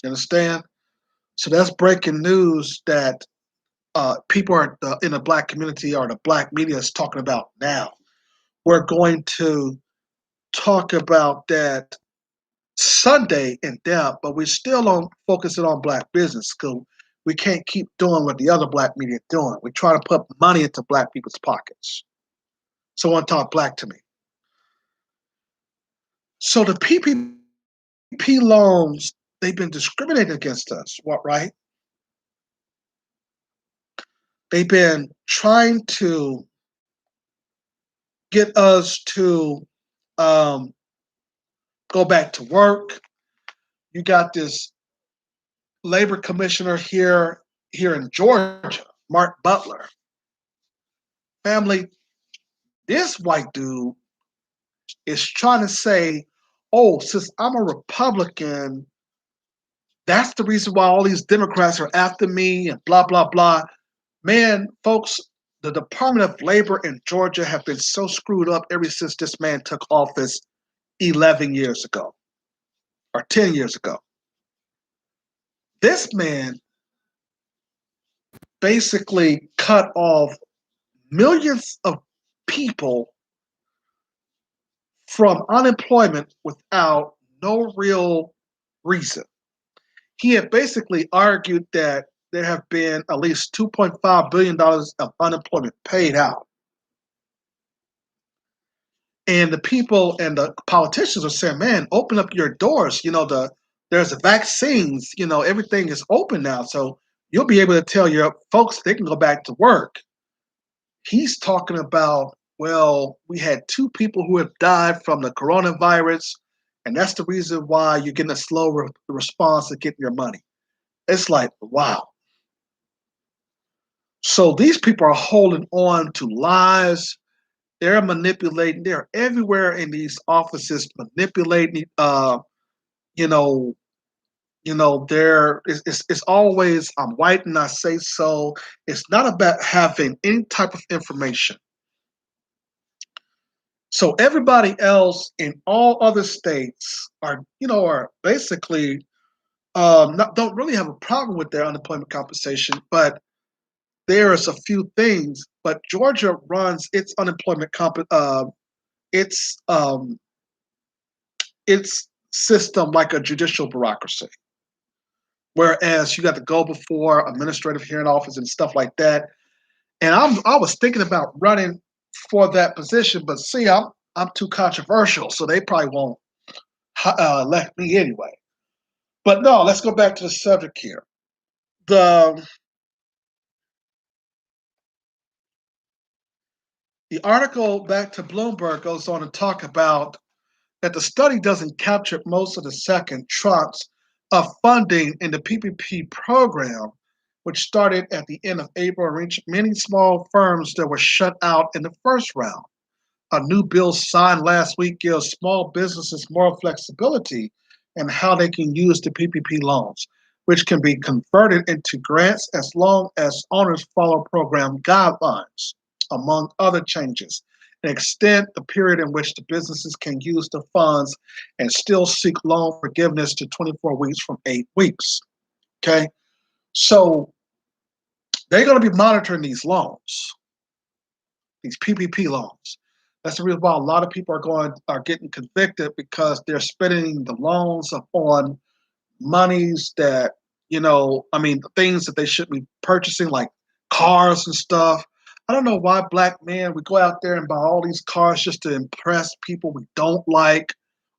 You understand? So that's breaking news that people in the black community or the black media is talking about now. We're going to talk about that Sunday in depth, but we're still focusing on black business because we can't keep doing what the other black media are doing. We try to put money into black people's pockets. So I want to talk black to me. So the PPP loans, they've been discriminating against us, right? They've been trying to get us to go back to work. You got this labor commissioner here in Georgia, Mark Butler. Family, This white dude is trying to say, oh, since I'm a Republican, that's the reason why all these Democrats are after me and blah, blah, blah. Man, folks, the Department of Labor in Georgia have been so screwed up ever since this man took office 11 years ago or 10 years ago. This man basically cut off millions of people from unemployment without no real reason. He had basically argued that there have been at least $2.5 billion of unemployment paid out. And the people and the politicians are saying, man, open up your doors. There's vaccines, everything is open now. So you'll be able to tell your folks they can go back to work. He's talking about, well, we had two people who have died from the coronavirus, and that's the reason why you're getting a slow response to getting your money. It's like, wow. So these people are holding on to lies. They're manipulating. They're everywhere in these offices manipulating. You know, it's always I'm white and I say so. It's not about having any type of information. So everybody else in all other states are basically don't really have a problem with their unemployment compensation, but there is a few things. But Georgia runs its unemployment its its system like a judicial bureaucracy, whereas you got to go before administrative hearing office and stuff like that. And I was thinking about running for that position, but see, I'm too controversial, so they probably won't elect me anyway. But no, let's go back to the subject here. The the article back to Bloomberg goes on to talk about that the study doesn't capture most of the second tranche of funding in the PPP program, which started at the end of April and reached many small firms that were shut out in the first round. A new bill signed last week gives small businesses more flexibility in how they can use the PPP loans, which can be converted into grants as long as owners follow program guidelines, among other changes, and extend the period in which the businesses can use the funds and still seek loan forgiveness to 24 weeks from 8 weeks. Okay, so they're going to be monitoring these loans, these PPP loans. That's the reason why a lot of people are getting convicted because they're spending the loans upon monies that things that they should be purchasing, like cars and stuff. I don't know why black men we go out there and buy all these cars just to impress people we don't like,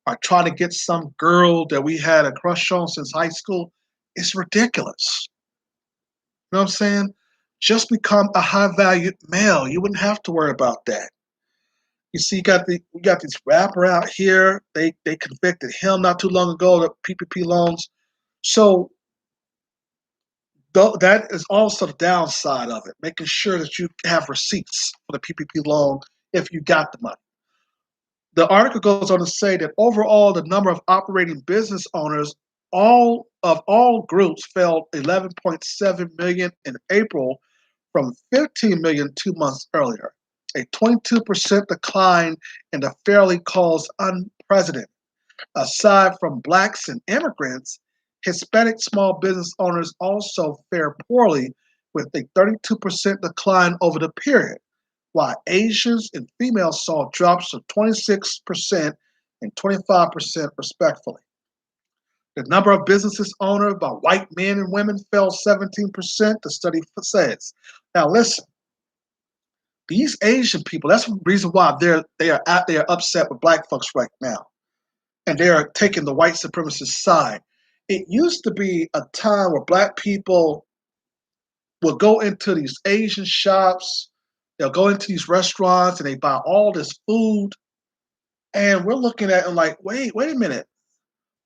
or try to get some girl that we had a crush on since high school. It's ridiculous. You know what I'm saying? Just become a high valued male. You wouldn't have to worry about that. You see, we got this rapper out here. They convicted him not too long ago of PPP loans. So that is also the downside of it, making sure that you have receipts for the PPP loan if you got the money. The article goes on to say that overall, the number of operating business owners all groups fell 11.7 million in April from 15 million 2 months earlier, a 22% decline in the fairly calls unprecedented. Aside from blacks and immigrants, Hispanic small business owners also fared poorly with a 32% decline over the period, while Asians and females saw drops of 26% and 25% respectively. The number of businesses owned by white men and women fell 17%, the study says. Now listen, these Asian people, that's the reason why they are out there upset with black folks right now. And they're taking the white supremacist side. It used to be a time where black people would go into these Asian shops, they'll go into these restaurants and they buy all this food. And we're looking at it like, wait a minute.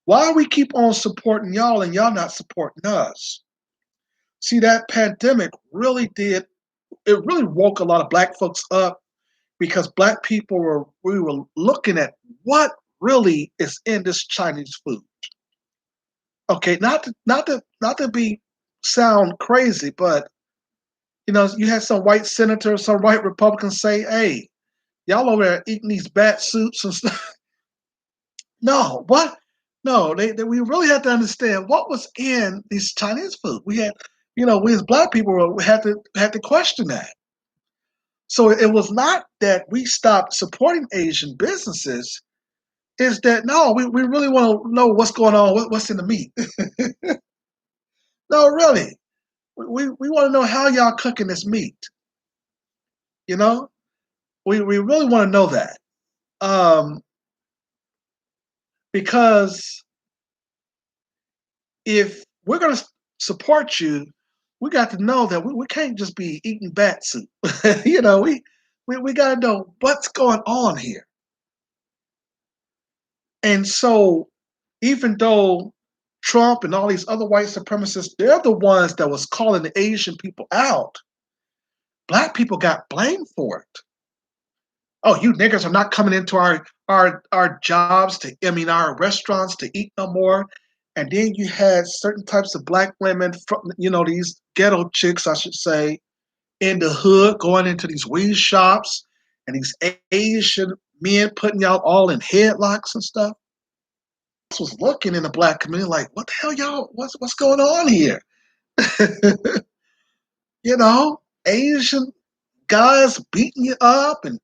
Why we keep on supporting y'all and y'all not supporting us? See, that pandemic really woke a lot of black folks up because black people we were looking at what really is in this Chinese food. Okay, not to be sound crazy, but you had some white senators, some white Republicans say, "Hey, y'all over there eating these bat soups and stuff." No, what? No, we really had to understand what was in these Chinese food. We as black people had to question that. So it was not that we stopped supporting Asian businesses. Is that no? We really want to know what's going on, what's in the meat. No, really, we want to know how y'all cooking this meat. You know, we really want to know that, um, because if we're going to support you, we got to know that we can't just be eating bat soup. We got to know what's going on here. And so, even though Trump and all these other white supremacists, they're the ones that was calling the Asian people out, black people got blamed for it. Oh, you niggers are not coming into our jobs our restaurants to eat no more. And then you had certain types of black women from these ghetto chicks, I should say, in the hood going into these weed shops, and these Asian men putting y'all all in headlocks and stuff. I was looking in the black community like, what the hell, y'all? What's going on here? Asian guys beating you up and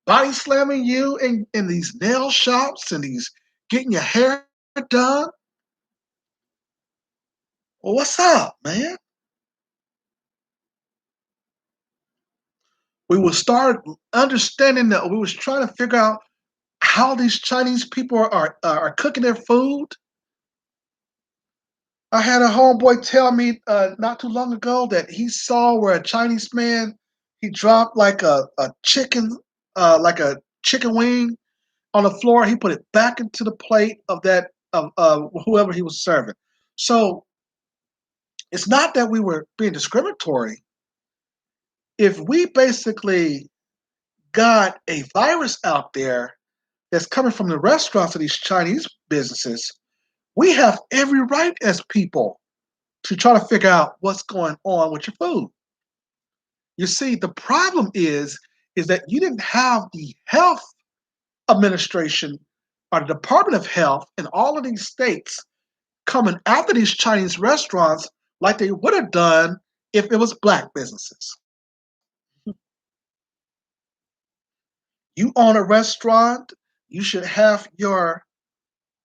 body slamming you in these nail shops and these getting your hair done. Well, what's up, man? We will start understanding that we was trying to figure out how these Chinese people are cooking their food. I had a homeboy tell me not too long ago that he saw where a Chinese man he dropped like a chicken wing on the floor. He put it back into the plate of whoever he was serving. So it's not that we were being discriminatory. If we basically got a virus out there that's coming from the restaurants of these Chinese businesses, we have every right as people to try to figure out what's going on with your food. You see, the problem is that you didn't have the health administration or the Department of Health in all of these states coming after these Chinese restaurants like they would have done if it was black businesses. You own a restaurant, you should have your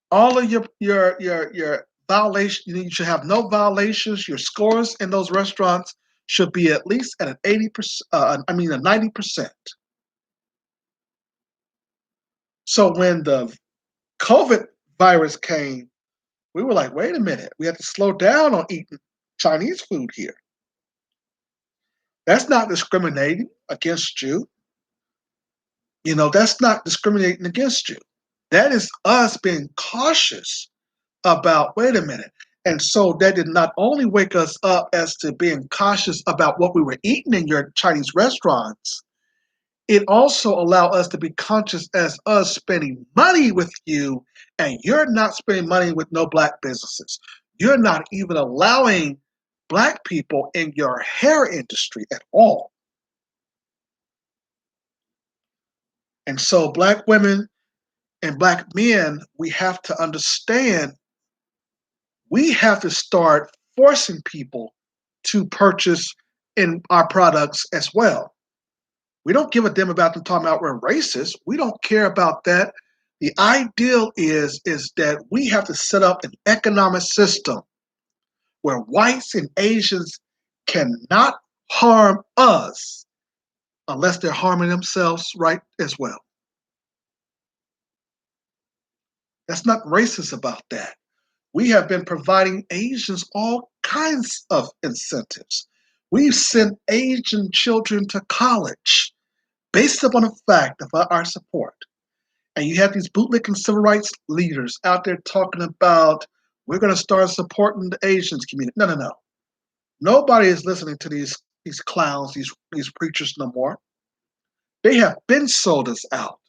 all of your violations. You should have no violations. Your scores in those restaurants should be at least at an 80%. A 90%. So when the COVID virus came, we were like, wait a minute, we have to slow down on eating Chinese food here. That's not discriminating against you. That's not discriminating against you. That is us being cautious about, wait a minute. And so that did not only wake us up as to being cautious about what we were eating in your Chinese restaurants, it also allowed us to be conscious as us spending money with you, and you're not spending money with no black businesses. You're not even allowing black people in your hair industry at all. And so black women and black men, we have to understand we have to start forcing people to purchase in our products as well. We don't give a damn about them talking about we're racist. We don't care about that. The ideal is that we have to set up an economic system where whites and Asians cannot harm us unless they're harming themselves right as well. That's not racist about that. We have been providing Asians all kinds of incentives. We've sent Asian children to college based upon the fact of our support. And you have these bootlicking civil rights leaders out there talking about we're going to start supporting the Asians community. No, no, no. Nobody is listening to these clowns, these preachers no more. They have been sold us out.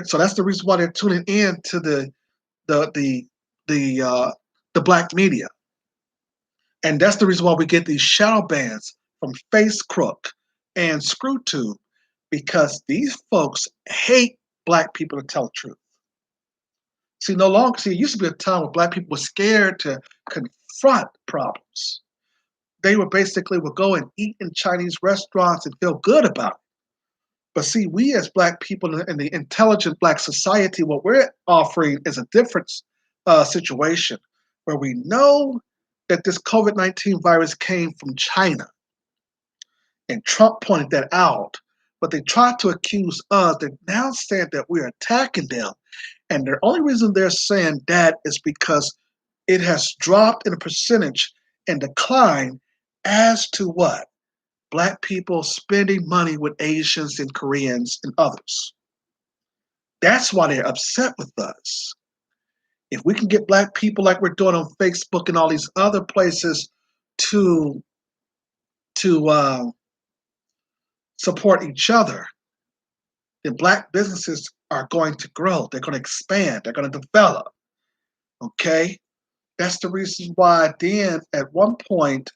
So that's the reason why they're tuning in to the the the uh, the black media, and that's the reason why we get these shadow bans from Facebook and ScrewTube, because these folks hate black people to tell the truth. See, no longer, see, it used to be a time where black people were scared to confront problems. They would go and eat in Chinese restaurants and feel good about it. But see, we as black people in the intelligent black society, what we're offering is a different situation where we know that this COVID-19 virus came from China, and Trump pointed that out. But they tried to accuse us. They're now saying that we're attacking them. And the only reason they're saying that is because it has dropped in a percentage and decline as to what? Black people spending money with Asians and Koreans and others. That's why they're upset with us. If we can get black people like we're doing on Facebook and all these other places to support each other, then black businesses are going to grow. They're going to expand. They're going to develop. Okay, that's the reason why. Then at one point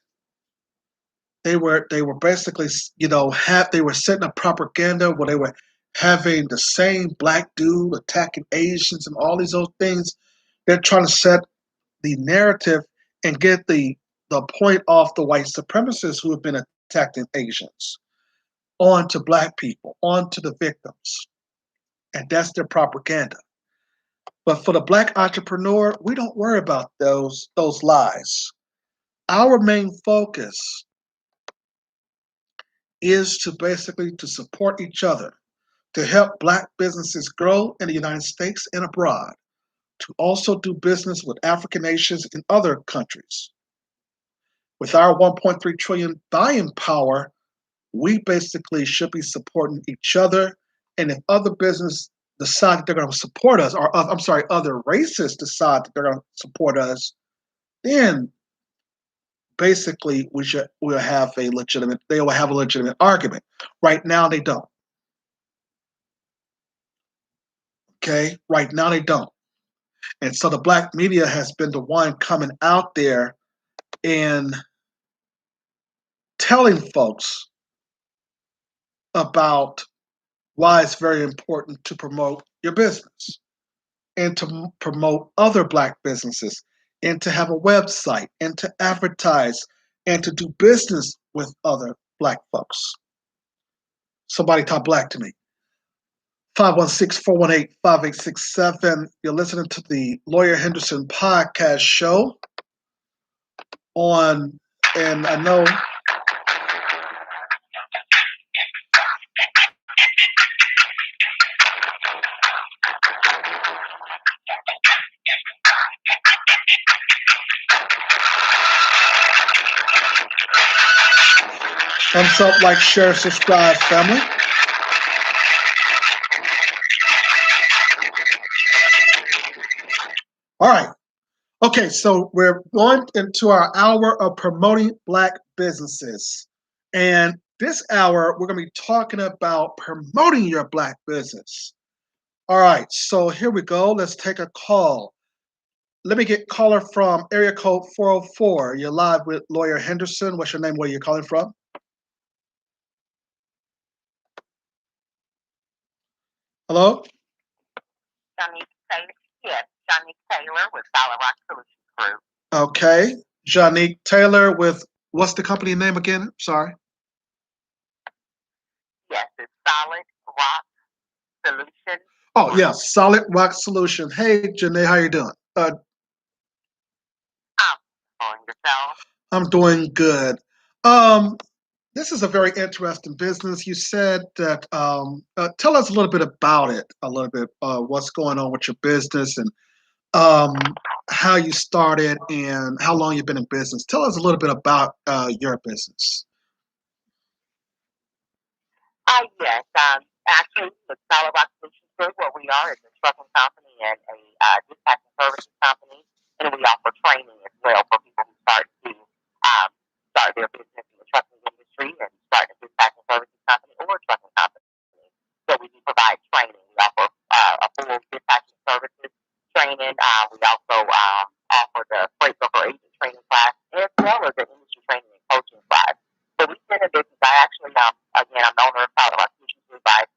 they were basically, they were setting up propaganda where they were having the same black dude attacking Asians and all these other things. They're trying to set the narrative and get the point off the white supremacists who have been attacking Asians onto black people, onto the victims. And that's their propaganda. But for the black entrepreneur, we don't worry about those lies. Our main focus is to basically to support each other, to help black businesses grow in the United States and abroad, to also do business with African nations and other countries. With our 1.3 trillion buying power, we basically should be supporting each other. And if other business decide that they're going to support us, or other races decide that they're going to support us, then basically we'll have a legitimate argument. Right now they don't. Okay? Right now they don't. And so the black media has been the one coming out there and telling folks about why it's very important to promote your business and to promote other black businesses and to have a website and to advertise and to do business with other black folks. Somebody talk black to me. 516-418-5867. You're listening to the Lawyer Henderson podcast show and I know thumbs up, like, share, subscribe, family. All right. Okay, so we're going into our hour of promoting black businesses. And this hour, we're going to be talking about promoting your black business. All right, so here we go. Let's take a call. Let me get caller from area code 404. You're live with Lawyer Henderson. What's your name? Where are you calling from? Hello? Johnny Taylor. Yes, Johnny Taylor with Solid Rock Solutions Group. Okay. Johnny Taylor with, what's the company name again? Sorry. Yes, it's Solid Rock Solutions. Oh, yeah, Solid Rock Solution. Hey, Janae, how you doing? I'm on yourself. I'm doing good. This is a very interesting business. You said that, tell us a little bit about it, what's going on with your business and how you started and how long you've been in business. Tell us a little bit about your business. Yes, actually, with Solid Rock Solutions Group, what we are is a trucking company and a dispatching services company, and we offer training as well for people who start their business in the trucking industry and start a dispatching services company or a trucking company. provide training. We offer a full dispatching services training. We also offer the freight broker agent training class as well as the industry training and coaching class. So we've been in business. I actually, again, I'm the owner of Colorado Solutions Group. I've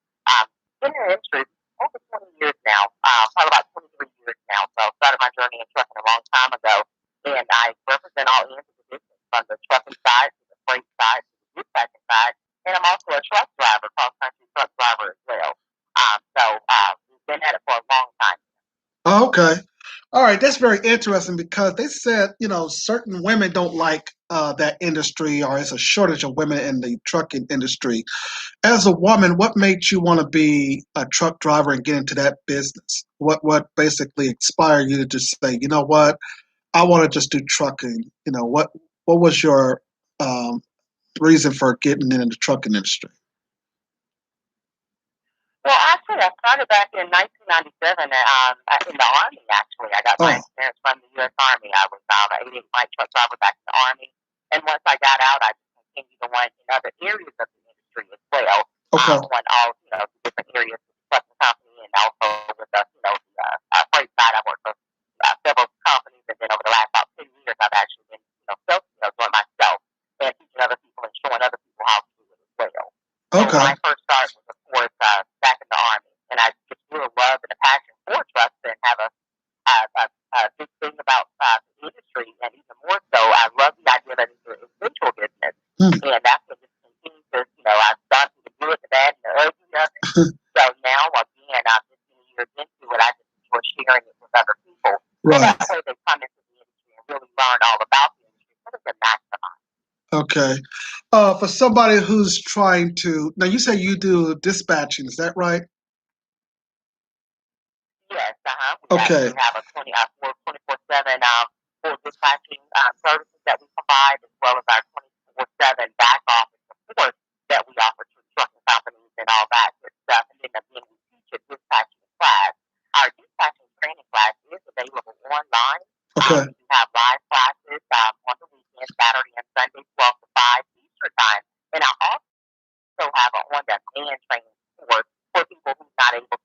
been in the industry over 20 years now, probably about 23 years now. So I started my journey in trucking a long time ago, and I represent all ends of the business, from the trucking side to the freight side to the dispatching side, and I'm also a truck driver, cross-country truck driver as well. We've been at it for a long time. Okay. All right, that's very interesting because they said, certain women don't like that industry, or it's a shortage of women in the trucking industry. As a woman, what made you want to be a truck driver and get into that business? What basically inspired you to just say, you know what, I want to just do trucking? What was your um, reason for getting into the trucking industry? Well, actually, I started back in 1997 in the Army, actually. I got my Oh, experience from the U.S. Army. I was an 88 light truck driver back in the Army. And once I got out, I just continued to want in other areas of the industry as well. okay, I went all, the different areas of the trucking company, and also with the freight side. I worked for several companies, and then over the last about 10 years, I've actually been, doing myself and teaching other people and showing other people how to do it as well. So okay, my first start was, of course, back in the Army, and I just really love and a passion for trucks and have a big thing about the industry, and even more so, I love the idea that it's an essential business, hmm, and that's what just continues to, I've gone through the good, the bad, and the ugly of it. So now, again, I'm just years into it, I just enjoy sharing it with other people, and right, that way they come into the industry and really learn all about the industry, so they can maximize. okay. For somebody who's trying to, now you say you do dispatching, is that right? Yes, we Okay, actually have a 24/7 full dispatching services that we provide, as well as our 24/7 back office support that we offer to trucking companies and all that good stuff. And then again, we teach a dispatching class. Our dispatching training class is available online. okay, We do have live classes on the weekend, Saturday and Sunday, 12 to 5 Eastern time. And I also have an on-demand training course for people who's not able to,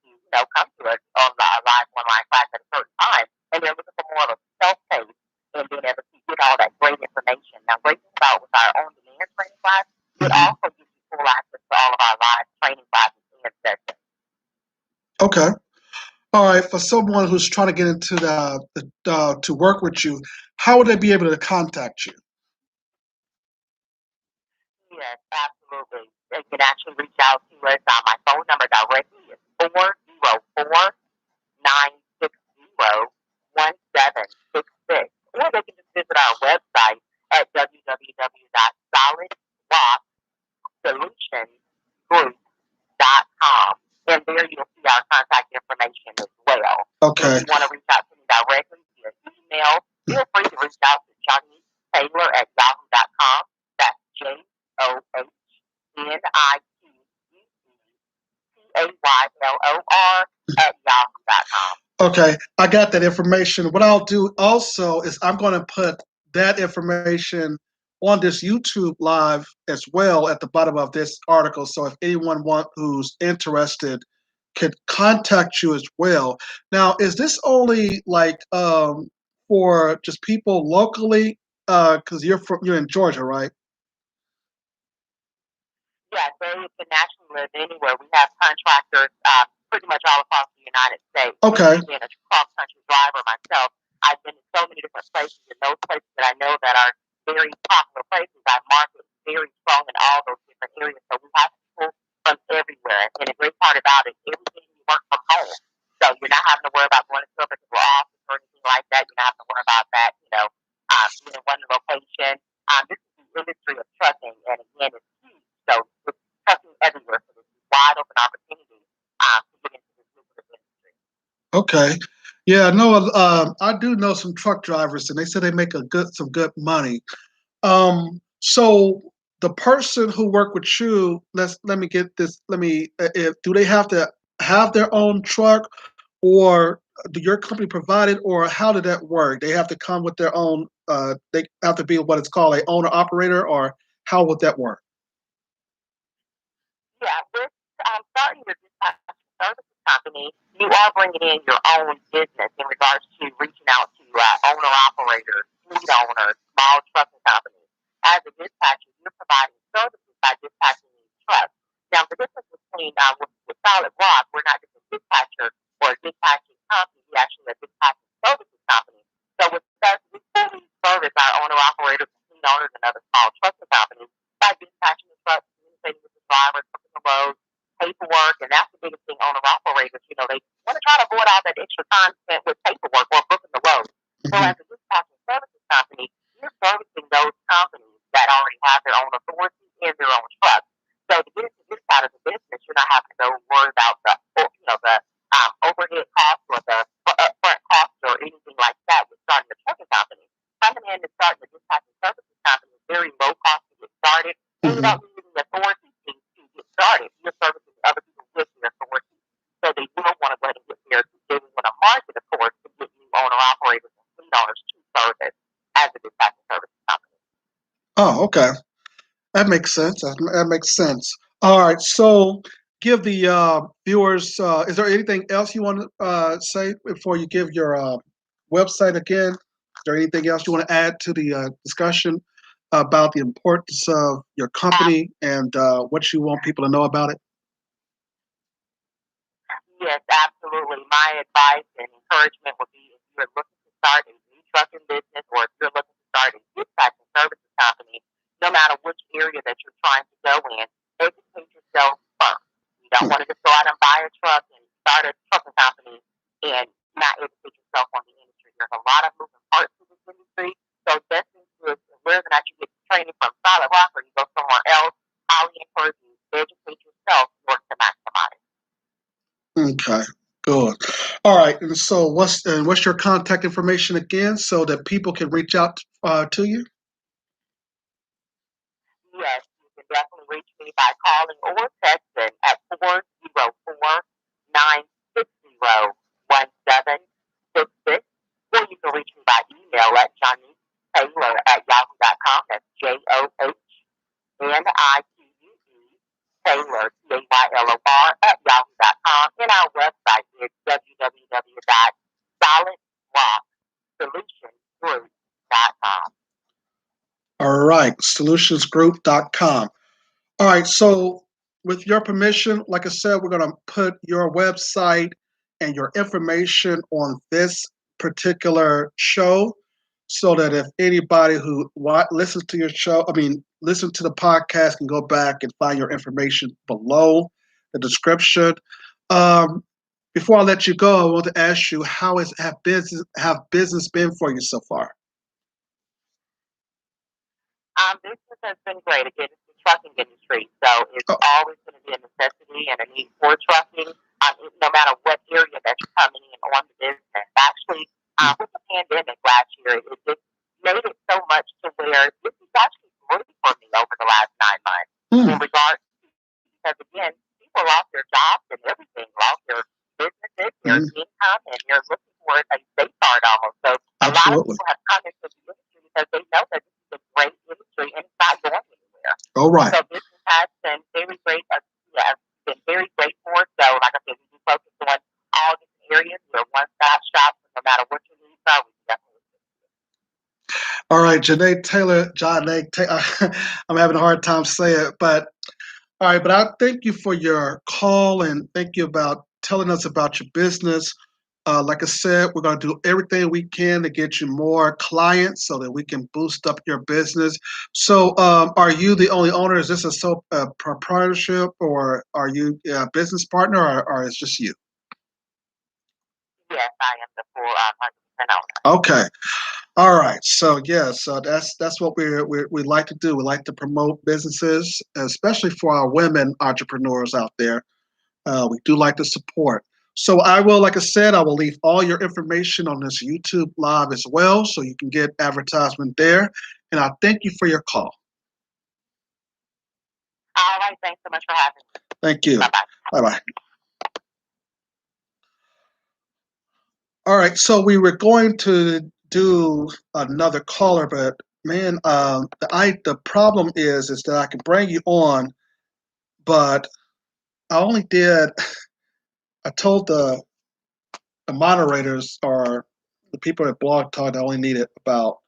come to us on a live online class at a certain time, and they're looking for more of a self-paced and being able to get all that great information. Now, great thing about with our on-demand training class, it hmm, also gives you full access to all of our live training classes and sessions. okay. All right. For someone who's trying to get into to work with you, how would they be able to contact you? Yes, absolutely. They can actually reach out to us. My phone number directly is 404-960-1766. Or they can just visit our website at www.solidrocksolutionsgroup.com. And there you'll see our contact information as well. If Okay. you want to reach out to me directly via email, feel free to reach out to Johnny Taylor at yahoo.com. That's JOHNITTAYLOR at yahoo.com. Okay. I got that information. What I'll do also is I'm going to put that information on this YouTube live as well at the bottom of this article. So if anyone who's interested could contact you as well. Now, is this only like for just people locally? Because you're in Georgia, right? Yeah, they can actually live anywhere. We have contractors pretty much all across the United States. Okay. Me being a cross-country driver myself, I've been to so many different places, and those places that I know that are very popular places, I market very strong in all those different areas. So we have people from everywhere. And the great part about it, everything you work from home. So you're not having to worry about going to a particular office or anything like that. You're not having to worry about that, being in one location. This is the industry of trucking, and again, it's huge. So it's trucking everywhere. So there's wide open opportunity to get into this lucrative industry. Okay. Yeah, no, I do know some truck drivers, and they say they make some good money. So the person who worked with you, let me get this. Do they have to have their own truck, or do your company provide it, or how did that work? They have to come with their own. They have to be what it's called a owner operator, or how would that work? Yeah, with starting your dispatch company, you are bringing in your own business in regards to reaching out to owner-operators, fleet owners, small trucking companies. As a dispatcher, you're providing services by dispatching these trucks. Now, the difference between with Solid Rock, we're not just a dispatcher or a dispatching company, we're actually a dispatching services company. So with us, we fully service our owner-operators, fleet owners, and other small trucking companies by dispatching the trucks, communicating with the drivers, booking the roads, paperwork, and that's the biggest thing owner-operators, they want to try to avoid all that extra time spent with paperwork or booking the roads. So as a dispatching services company, you're servicing those companies that already have their own authority and their own trucks. So to get into this side of the business, you're not having to go worry about the overhead costs or the upfront costs or anything like that with starting a trucking company. Coming in and starting a dispatching services company is very low cost to get started, and you don't need the authority to get started. You're servicing other people with their authority. So they will want to go ahead and get there. They will want to market, of course, to get new owner operators and fleet owners to service as a dispatching services company. Oh, okay. That makes sense. That makes sense. All right. So give the viewers, is there anything else you want to say before you give your website again? Is there anything else you want to add to the discussion about the importance of your company and what you want people to know about it? Yes, absolutely. My advice and encouragement would be if you're looking to start a new trucking business or if you're looking to start a dispatching services company, no matter which area that you're trying to go in, educate yourself first. You don't want to just go out and buy a truck and start a trucking company and not educate yourself on the industry. There's a lot of moving parts to this industry. So best thing to is whether or not you get training from Solid Rock or you go somewhere else, highly encourage you to educate yourself in order to maximize. Okay, good. All right. And so, what's your contact information again, so that people can reach out to you? Yes, you can definitely reach me by calling or texting at 404-960-1766, or you can reach me by email at JohnnyTaylor@yahoo.com. That's JohnnyTaylor, TAYLOR and our website is www.solidrockssolutionsgroup.com. All right, solutionsgroup.com. All right, so with your permission, like I said, we're going to put your website and your information on this particular show so that if anybody who listens to your show, listen to the podcast, can go back and find your information below the description. Before I let you go, I want to ask you, how have business been for you so far? Business has been great. Again, it's the trucking industry, so it's always going to be a necessity and a need for trucking, no matter what area that you're coming in on the business. Actually, with the pandemic last year, it just made it so much to where this is actually great for me over the last 9 months in regards to, because again, people lost their jobs and everything, lost their businesses, their income, and they're looking for a safeguard almost. So a lot of people have come into the industry because they know that this is a great industry and it's not going anywhere. All right. So business has been very great. Been very great for us. So like I said, we do focus on all different areas. We're a one-stop shop. No matter what your needs are, we definitely do. All right, Janae Taylor, I'm having a hard time saying it, but all right, but I thank you for your call and thank you about telling us about your business. Like I said, we're going to do everything we can to get you more clients so that we can boost up your business. So, are you the only owner? Is this a proprietorship, or are you a business partner, or it's just you? Yes, I am the full 100% owner. Okay. All right. So that's what we like to do. We like to promote businesses, especially for our women entrepreneurs out there. We do like to support. So like I said, I will leave all your information on this YouTube live as well, so you can get advertisement there. And I thank you for your call. All right. Thanks so much for having me. Thank you. Bye-bye. Bye-bye. All right. So we were going to do another caller, but man, the problem is that I can bring you on, but I only did I told the moderators or the people at Blog Talk that I only needed about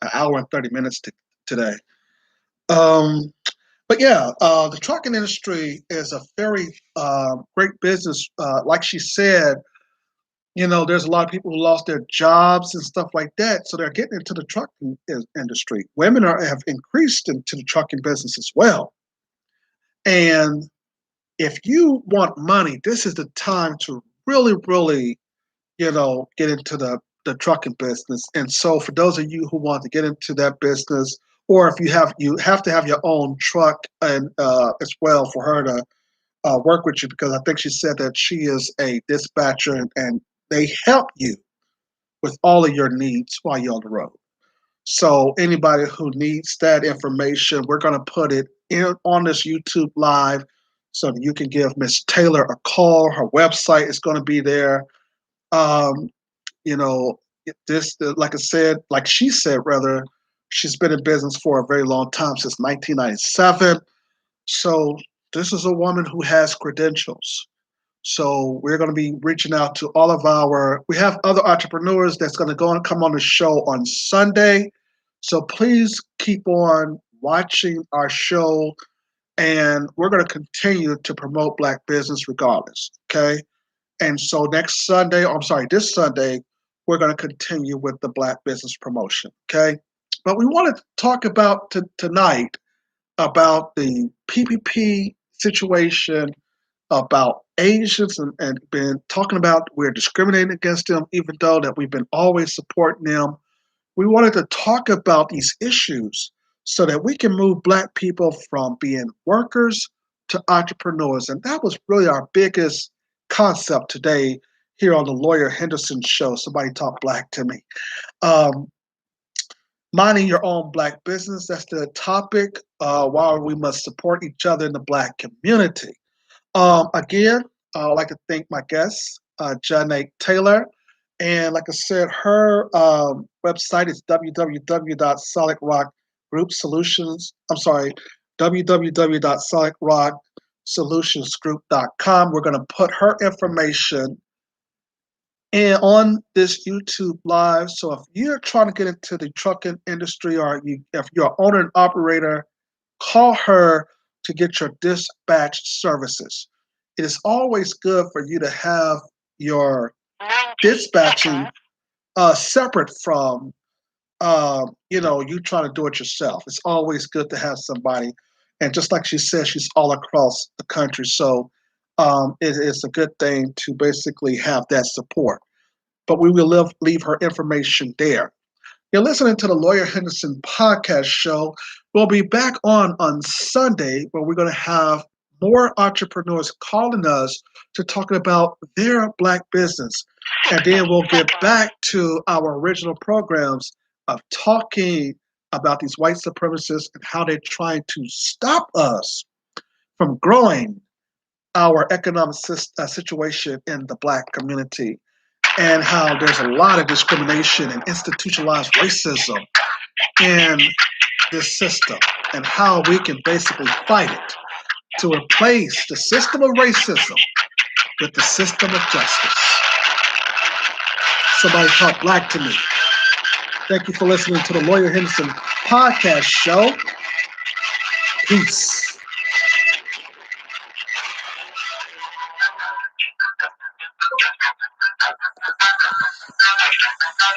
an hour and 30 minutes today. Um, but yeah, the trucking industry is a very great business. Like she said, there's a lot of people who lost their jobs and stuff like that, so they're getting into the trucking industry. Women have increased into the trucking business as well. And if you want money, this is the time to really, really, get into the trucking business. And so for those of you who want to get into that business, or if you have to have your own truck and as well for her to work with you, because I think she said that she is a dispatcher and they help you with all of your needs while you're on the road. So anybody who needs that information, we're going to put it in on this YouTube live so that you can give Miss Taylor a call. Her website is going to be there. Um, you know, like I said, like she said, rather, she's been in business for a very long time, since 1997. So this is a woman who has credentials. So we're going to be reaching out to all of we have other entrepreneurs that's going to go and come on the show on Sunday. So please keep on watching our show, and we're going to continue to promote Black business regardless. Okay. And so this Sunday, we're going to continue with the Black business promotion. Okay. But we want to talk about tonight about the PPP situation, about Asians, and been talking about we're discriminating against them, even though that we've been always supporting them. We wanted to talk about these issues so that we can move Black people from being workers to entrepreneurs. And that was really our biggest concept today here on the Lawyer Henderson show. Somebody talk Black to me. Um, Minding your own Black business, that's the topic. Why we must support each other in the Black community. Again, I'd like to thank my guest, Janae Taylor. And like I said, her website is www.solidrockgroupsolutions. I'm sorry, www.solidrocksolutionsgroup.com. We're going to put her information and on this YouTube live. So if you're trying to get into the trucking industry, or if you're an owner and operator, call her to get your dispatch services. It is always good for you to have your dispatching separate from you trying to do it yourself. It's always good to have somebody. And just like she said, she's all across the country. So it is a good thing to basically have that support. But we will leave her information there. You're listening to the Lawyer Henderson podcast show. We'll be back on Sunday, where we're going to have more entrepreneurs calling us to talk about their Black business. And then we'll get back to our original programs of talking about these white supremacists and how they're trying to stop us from growing our economic situation in the Black community, and how there's a lot of discrimination and institutionalized racism in this system, and how we can basically fight it to replace the system of racism with the system of justice. Somebody talk Black to me. Thank you for listening to the Lawyer Henderson podcast show. Peace.